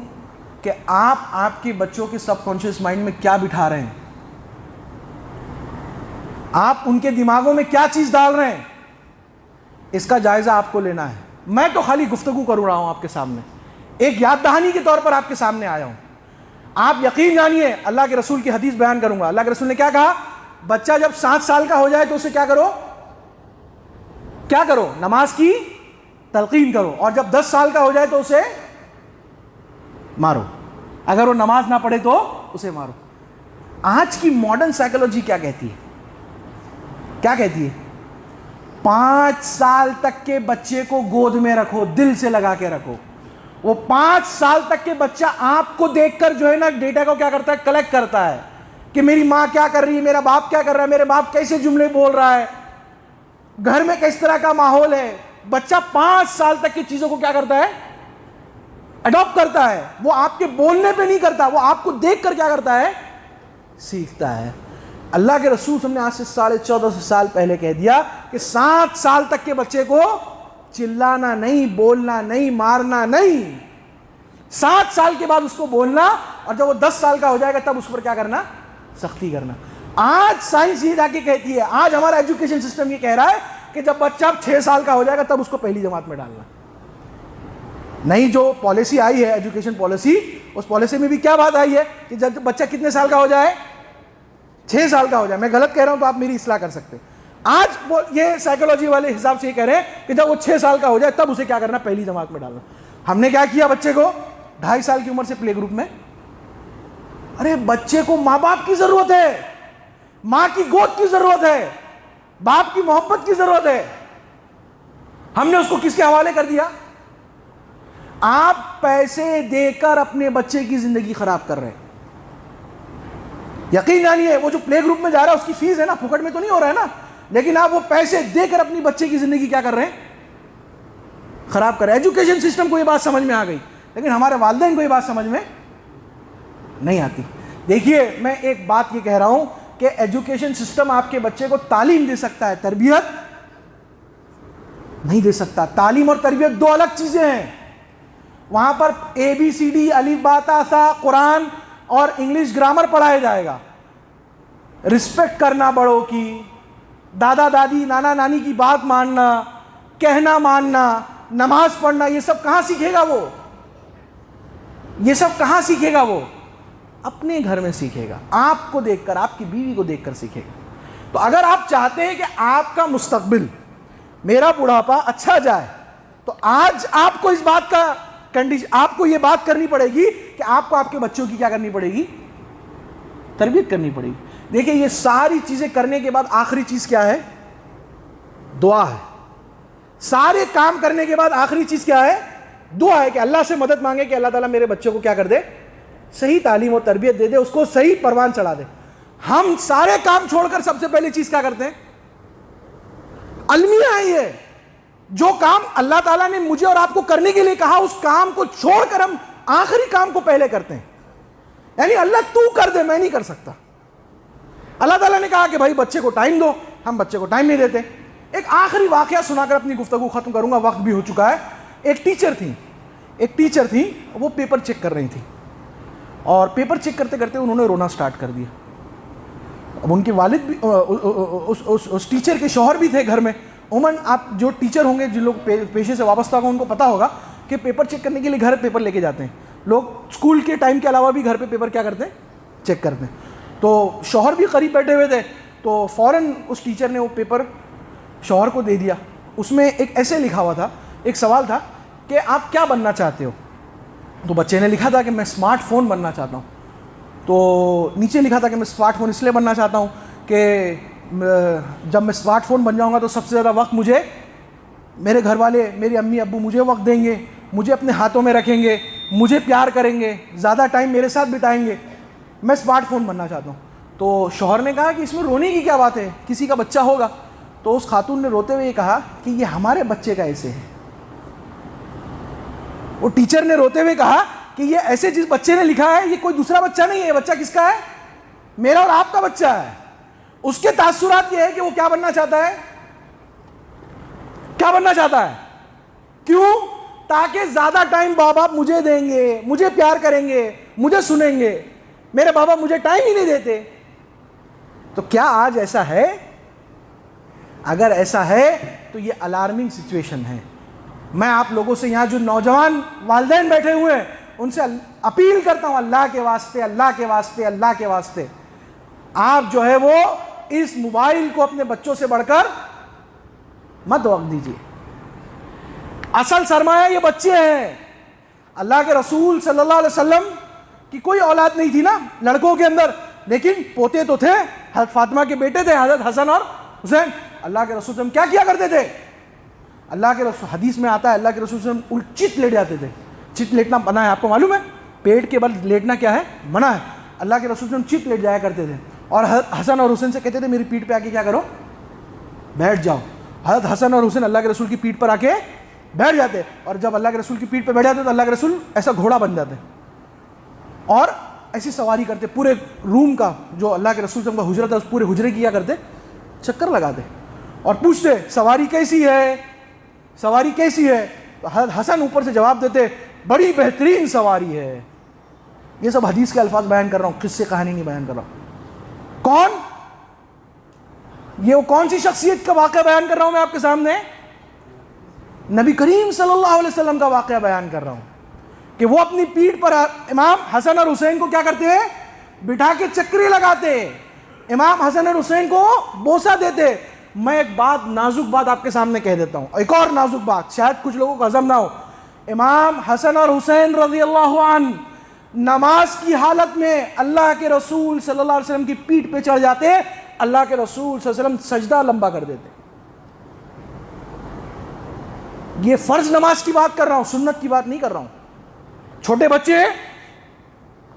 Speaker 1: کہ آپ کے بچوں کے سب کانشیس مائنڈ میں کیا بٹھا رہے ہیں, آپ ان کے دماغوں میں کیا چیز ڈال رہے ہیں، اس کا جائزہ آپ کو لینا ہے. میں تو خالی گفتگو کر رہا ہوں آپ کے سامنے، ایک یاد دہانی کے طور پر آپ کے سامنے آیا ہوں. آپ یقین جانیے اللہ کے رسول کی حدیث بیان کروں گا. اللہ کے رسول نے کیا کہا؟ بچہ جب 7 سال کا ہو جائے تو اسے کیا کرو؟ کیا کرو؟ نماز کی تلقین کرو. اور جب 10 سال کا ہو جائے تو اسے مارو. اگر وہ نماز نہ پڑھے تو اسے مارو. آج کی ماڈرن سائیکولوجی کیا کہتی ہے؟ کیا کہتی ہے؟ 5 سال تک کے بچے کو گود میں رکھو، دل سے لگا کے رکھو. وہ 5 سال تک کے بچہ آپ کو دیکھ کر جو ہے نا ڈیٹا کو کیا کرتا ہے؟ کلیکٹ کرتا ہے کہ میری ماں کیا کر رہی ہے، میرا باپ کیا کر رہا ہے، میرے باپ کیسے جملے بول رہا ہے، گھر میں کس طرح کا ماحول ہے. بچہ 5 سال تک کی چیزوں کو کیا کرتا ہے؟ اڈاپٹ کرتا ہے. وہ آپ کے بولنے پہ نہیں کرتا، وہ آپ کو دیکھ کر کیا کرتا ہے؟ سیکھتا ہے. اللہ کے رسول صلی اللہ علیہ وسلم نے آج سے 1400 سال پہلے کہہ دیا کہ 7 سال تک کے بچے کو چلانا نہیں، بولنا نہیں، مارنا نہیں. 7 سال کے بعد اس کو بولنا، اور جب وہ 10 سال کا ہو جائے گا تب اس پر کیا کرنا؟ سختی کرنا. آج سائنس یہ جا کے کہتی ہے، آج ہمارا ایجوکیشن سسٹم یہ کہہ رہا ہے کہ جب بچہ 6 سال کا ہو جائے گا تب اس کو پہلی جماعت میں ڈالنا. نہیں، جو پالیسی آئی ہے ایجوکیشن پالیسی، اس پالیسی میں بھی کیا بات آئی ہے کہ جب بچہ کتنے سال کا ہو جائے؟ 6 سال کا ہو جائے. میں غلط کہہ رہا ہوں تو آپ میری اصلاح کر سکتے. آج یہ سائیکولوجی والے حساب سے یہ کہہ رہے ہیں کہ جب وہ 6 سال کا ہو جائے تب اسے کیا کرنا؟ پہلی جماعت میں ڈالنا. ہم نے کیا کیا بچے کو 2.5 سال کی عمر سے پلے گروپ میں. ارے بچے کو ماں باپ کی ضرورت ہے، ماں کی گود کی ضرورت ہے، باپ کی محبت کی ضرورت ہے. ہم نے اس کو کس کے حوالے کر دیا؟ آپ پیسے دے کر اپنے بچے کی زندگی خراب کر رہے ہیں. یقین جانیے وہ جو پلے گروپ میں جا رہا ہے اس کی فیس ہے نا، پھوکٹ میں تو نہیں ہو رہا ہے نا، لیکن آپ وہ پیسے دے کر اپنی بچے کی زندگی کیا کر رہے ہیں؟ خراب کر رہے ہیں. ایجوکیشن سسٹم کو یہ بات سمجھ میں آ گئی، لیکن ہمارے والدین کو یہ بات سمجھ میں نہیں آتی. دیکھیے میں ایک بات یہ کہہ رہا ہوں کہ ایجوکیشن سسٹم آپ کے بچے کو تعلیم دے سکتا ہے، تربیت نہیں دے سکتا. تعلیم اور تربیت 2 الگ چیزیں ہیں. وہاں پر ABCD الف با تا ثا قرآن اور انگلش گرامر پڑھایا جائے گا. رسپیکٹ کرنا بڑوں کی، دادا دادی نانا نانی کی بات ماننا، کہنا ماننا، نماز پڑھنا، یہ سب کہاں سیکھے گا وہ؟ یہ سب کہاں سیکھے گا وہ؟ اپنے گھر میں سیکھے گا، آپ کو دیکھ کر، آپ کی بیوی کو دیکھ کر سیکھے گا. تو اگر آپ چاہتے ہیں کہ آپ کا مستقبل، میرا بڑھاپا اچھا جائے، تو آج آپ کو اس بات کا آپ کو یہ بات کرنی پڑے گی کہ آپ کو آپ کے بچوں کی کیا کرنی پڑے گی؟ تربیت کرنی پڑے گی. دیکھیں یہ ساری چیزیں کرنے کے بعد آخری چیز کیا ہے؟ دعا ہے. سارے کام کرنے کے بعد آخری چیز کیا ہے؟ دعا ہے کہ اللہ سے مدد مانگے کہ اللہ تعالیٰ میرے بچوں کو کیا کر دے؟ صحیح تعلیم و تربیت دے دے، اس کو صحیح پروان چڑھا دے. ہم سارے کام چھوڑ کر سب سے پہلی چیز کیا کرتے ہیں؟ المیہ ہے یہ. جو کام اللہ تعالیٰ نے مجھے اور آپ کو کرنے کے لیے کہا، اس کام کو چھوڑ کر ہم آخری کام کو پہلے کرتے ہیں. یعنی اللہ تو کر دے، میں نہیں کر سکتا. اللہ تعالیٰ نے کہا کہ بھائی بچے کو ٹائم دو، ہم بچے کو ٹائم نہیں دیتے. ایک آخری واقعہ سنا کر اپنی گفتگو ختم کروں گا، وقت بھی ہو چکا ہے. ایک ٹیچر تھی، وہ پیپر چیک کر رہی تھی، اور پیپر چیک کرتے کرتے انہوں نے رونا سٹارٹ کر دیا. اب ان کے والد بھی، اس ٹیچر کے شوہر بھی تھے گھر میں. عموماً آپ جو ٹیچر ہوں گے، جن لوگ پیشے سے وابستہ ہوں، ان کو پتا ہوگا کہ پیپر چیک کرنے کے لیے گھر پیپر لے کے جاتے ہیں لوگ. اسکول کے ٹائم کے علاوہ بھی گھر پہ پیپر کیا کرتے ہیں؟ چیک کرتے ہیں. تو شوہر بھی قریب بیٹھے ہوئے تھے، تو فوراً اس ٹیچر نے وہ پیپر شوہر کو دے دیا. اس میں ایک ایسے لکھا ہوا تھا، ایک سوال تھا کہ آپ کیا بننا چاہتے ہو؟ تو بچے نے لکھا تھا کہ میں اسمارٹ فون بننا چاہتا ہوں. تو نیچے لکھا تھا کہ میں اسمارٹ فون اس لیے بننا چاہتا ہوں کہ جب میں اسمارٹ فون بن جاؤں گا تو سب سے زیادہ وقت مجھے میرے گھر والے، میری امی ابو مجھے وقت دیں گے، مجھے اپنے ہاتھوں میں رکھیں گے، مجھے پیار کریں گے، زیادہ ٹائم میرے ساتھ بتائیں گے. میں اسمارٹ فون بننا چاہتا ہوں. تو شوہر نے کہا کہ اس میں رونے کی کیا بات ہے، کسی کا بچہ ہوگا. تو اس خاتون نے روتے ہوئے یہ کہا کہ یہ ہمارے بچے کا ایسے ہے. وہ ٹیچر نے روتے ہوئے کہا کہ یہ ایسے جس بچے نے لکھا ہے یہ کوئی دوسرا بچہ نہیں ہے، یہ بچہ کس کا ہے؟ میرا اور آپ کا بچہ ہے. اس کے تاثرات یہ ہے کہ وہ کیا بننا چاہتا ہے؟ کیا بننا چاہتا ہے؟ کیوں؟ تاکہ زیادہ ٹائم ماں باپ مجھے دیں گے، مجھے پیار کریں گے، مجھے سنیں گے. میرے بابا مجھے ٹائم ہی نہیں دیتے. تو کیا آج ایسا ہے اگر ایسا ہے تو یہ الارمنگ سچویشن ہے. میں آپ لوگوں سے یہاں جو نوجوان والدین بیٹھے ہوئے ہیں ان سے اپیل کرتا ہوں, اللہ کے واسطے, اللہ کے واسطے, اللہ کے واسطے, آپ جو ہے وہ اس موبائل کو اپنے بچوں سے بڑھ کر مت وقت دیجیے. اصل سرمایہ یہ بچے ہیں. اللہ کے رسول صلی اللہ علیہ وسلم کی کوئی اولاد نہیں تھی نا لڑکوں کے اندر, لیکن پوتے تو تھے. حضرت فاطمہ کے بیٹے تھے حضرت حسن اور حسین. اللہ کے رسول صلی اللہ علیہ وسلم کیا کرتے تھے؟ اللہ کے رسول, حدیث میں آتا ہے اللہ کے رسول صلی اللہ علیہ وسلم چت لیٹ جاتے تھے. چت لیٹنا منع ہے, آپ کو معلوم ہے پیٹ کے بل لیٹنا کیا ہے؟ منع ہے. اللہ کے رسول صلی اللہ علیہ وسلم چت لیٹ جایا کرتے تھے اور حسن اور حسین سے کہتے تھے میری پیٹھ پہ آ کے کیا کرو؟ بیٹھ جاؤ. حضرت حسن اور حسین اللہ کے رسول کی پیٹھ پر آ کے بیٹھ جاتے, اور جب اللہ کے رسول کی پیٹھ پہ بیٹھ جاتے تو اللہ کے رسول ایسا گھوڑا بن جاتے اور ایسی سواری کرتے پورے روم کا. جو اللہ کے رسول صلی اللہ علیہ وسلم کا حجرہ تھا اس پورے حجرے کی کیا کرتے؟ چکر لگاتے اور پوچھتے سواری کیسی ہے, سواری کیسی ہے؟ تو حضرت حسن اوپر سے جواب دیتے بڑی بہترین سواری ہے. یہ سب حدیث کے الفاظ بیان کر رہا ہوں, قصے کہانی نہیں بیان کر رہا ہوں. کون یہ, وہ کون سی شخصیت کا واقعہ بیان کر رہا ہوں میں آپ کے سامنے؟ نبی کریم صلی اللہ علیہ وسلم کا واقعہ بیان کر رہا ہوں کہ وہ اپنی پیٹھ پر امام حسن اور حسین کو کیا کرتے ہیں؟ بٹھا کے چکری لگاتے, امام حسن اور حسین کو بوسہ دیتے. میں ایک بات, نازک بات آپ کے سامنے کہہ دیتا ہوں, ایک اور نازک بات, شاید کچھ لوگوں کو ہضم نہ ہو. امام حسن اور حسین رضی اللہ عنہ نماز کی حالت میں اللہ کے رسول صلی اللہ علیہ وسلم کی پیٹھ پہ چڑھ جاتے, اللہ کے رسول صلی اللہ علیہ وسلم سجدہ لمبا کر دیتے. یہ فرض نماز کی بات کر رہا ہوں, سنت کی بات نہیں کر رہا ہوں. چھوٹے بچے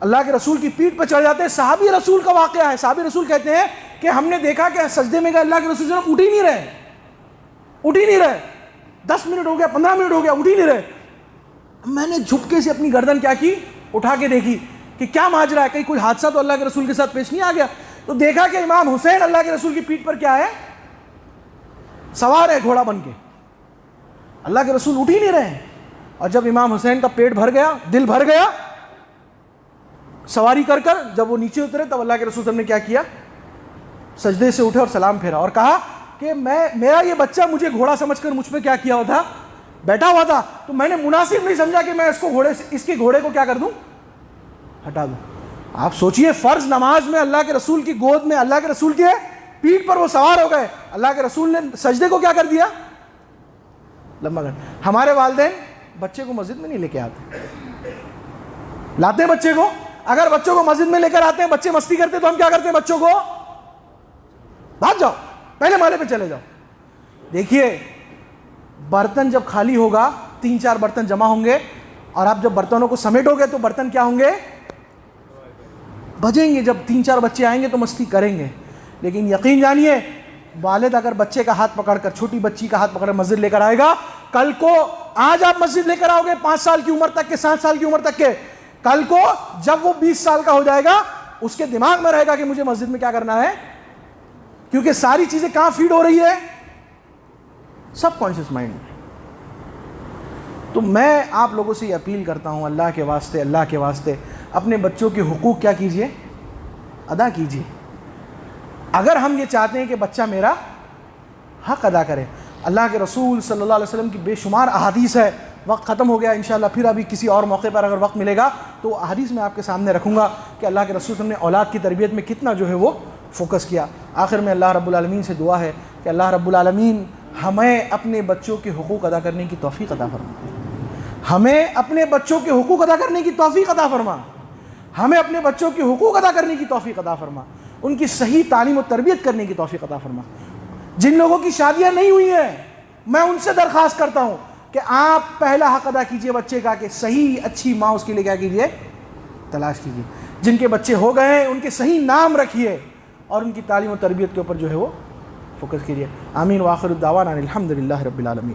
Speaker 1: اللہ کے رسول کی پیٹھ پہ چڑھ جاتے ہیں. صحابی رسول کا واقعہ ہے. صحابی رسول کہتے ہیں کہ ہم نے دیکھا کہ سجدے میں گئے, اللہ کے رسول صلی اللہ علیہ وسلم اٹھ ہی نہیں رہے. 10 منٹ ہو گیا, 15 منٹ ہو گیا, اٹھ ہی نہیں رہے. میں نے جھپکے سے اپنی گردن کیا کی, اٹھا کے دیکھی کہ کیا ماجرا ہے, کہیں کوئی حادثہ تو اللہ کے رسول کے ساتھ پیش نہیں آ گیا. تو دیکھا کہ امام حسین اللہ کے رسول کی پیٹھ پر کیا ہے؟ سوار ہے گھوڑا بن کے. اللہ کے رسول اٹھ ہی نہیں رہے. اور جب امام حسین کا پیٹ بھر گیا, دل بھر گیا سواری کر کر, جب وہ نیچے اترے تب اللہ کے رسول صلی اللہ علیہ وسلم نے کیا کیا؟ سجدے سے اٹھے اور سلام پھیرا اور کہا کہ میرا یہ بچہ مجھے گھوڑا سمجھ کر مجھ پہ کیا کیا ہوا تھا؟ بیٹھا ہوا تھا. تو میں نے مناسب نہیں سمجھا کہ میں اس کے گھوڑے کو کیا کر دوں؟ ہٹا دوں. آپ سوچئے فرض نماز میں اللہ کے رسول کی گود میں, اللہ کے رسول کے پیٹھ پر وہ سوار ہو گئے, اللہ کے رسول نے سجدے کو کیا کر دیا؟ لمبا کر. ہمارے والدین بچے کو مسجد میں نہیں لے کے آتے, لاتے ہیں بچے کو. اگر بچوں کو مسجد میں لے کر آتے ہیں, بچے مستی کرتے تو ہم کیا کرتے ہیں؟ بچوں کو بھاگ جاؤ, پہلے مالے پہ چلے جاؤ. دیکھیے برتن جب خالی ہوگا, 3-4 برتن جمع ہوں گے, اور آپ جب برتنوں کو سمیٹو گے تو برتن کیا ہوں گے؟ بجیں گے. جب 3-4 بچے آئیں گے تو مستی کریں گے. لیکن یقین جانیے والد اگر بچے کا ہاتھ پکڑ کر, چھوٹی بچی کا ہاتھ پکڑ کر مسجد لے کر آئے گا, کل کو آج آپ مسجد لے کر آؤ گے 5 سال کی عمر تک کے, 7 سال کی عمر تک کے, کل کو جب وہ 20 سال کا ہو جائے گا اس کے دماغ میں رہے گا کہ مجھے مسجد میں کیا کرنا ہے, کیونکہ ساری چیزیں کہاں فیڈ ہو رہی ہے؟ سب کانشیس مائنڈ میں. تو میں آپ لوگوں سے یہ اپیل کرتا ہوں, اللہ کے واسطے, اللہ کے واسطے اپنے بچوں کے حقوق کیا کیجئے؟ ادا کیجئے. اگر ہم یہ چاہتے ہیں کہ بچہ میرا حق ادا کرے. اللہ کے رسول صلی اللہ علیہ وسلم کی بے شمار احادیث ہے. وقت ختم ہو گیا, انشاءاللہ پھر ابھی کسی اور موقع پر اگر وقت ملے گا تو احادیث میں آپ کے سامنے رکھوں گا کہ اللہ کے رسول صلی اللہ علیہ وسلم نے اولاد کی تربیت میں کتنا جو ہے وہ فوکس کیا. آخر میں اللہ رب العالمین سے دعا ہے کہ اللہ رب العالمین ہمیں اپنے بچوں کے حقوق ادا کرنے کی توفیق عطا فرما. ہمیں اپنے بچوں کے حقوق ادا کرنے کی توفیق عطا فرما. ہمیں اپنے بچوں کے حقوق ادا کرنے کی توفیق عطا فرما. ان کی صحیح تعلیم و تربیت کرنے کی توفیق عطا فرما. جن لوگوں کی شادیاں نہیں ہوئی ہیں میں ان سے درخواست کرتا ہوں کہ آپ پہلا حق ادا کیجئے بچے کا, کہ صحیح اچھی ماں اس کے لیے کیا کیجئے؟ تلاش کیجئے. جن کے بچے ہو گئے ہیں ان کے صحیح نام رکھیے اور ان کی تعلیم و تربیت کے اوپر جو ہے وہ فوکس کیجئے. آمین. وآخر الدعوانا الحمدللہ رب العالمین.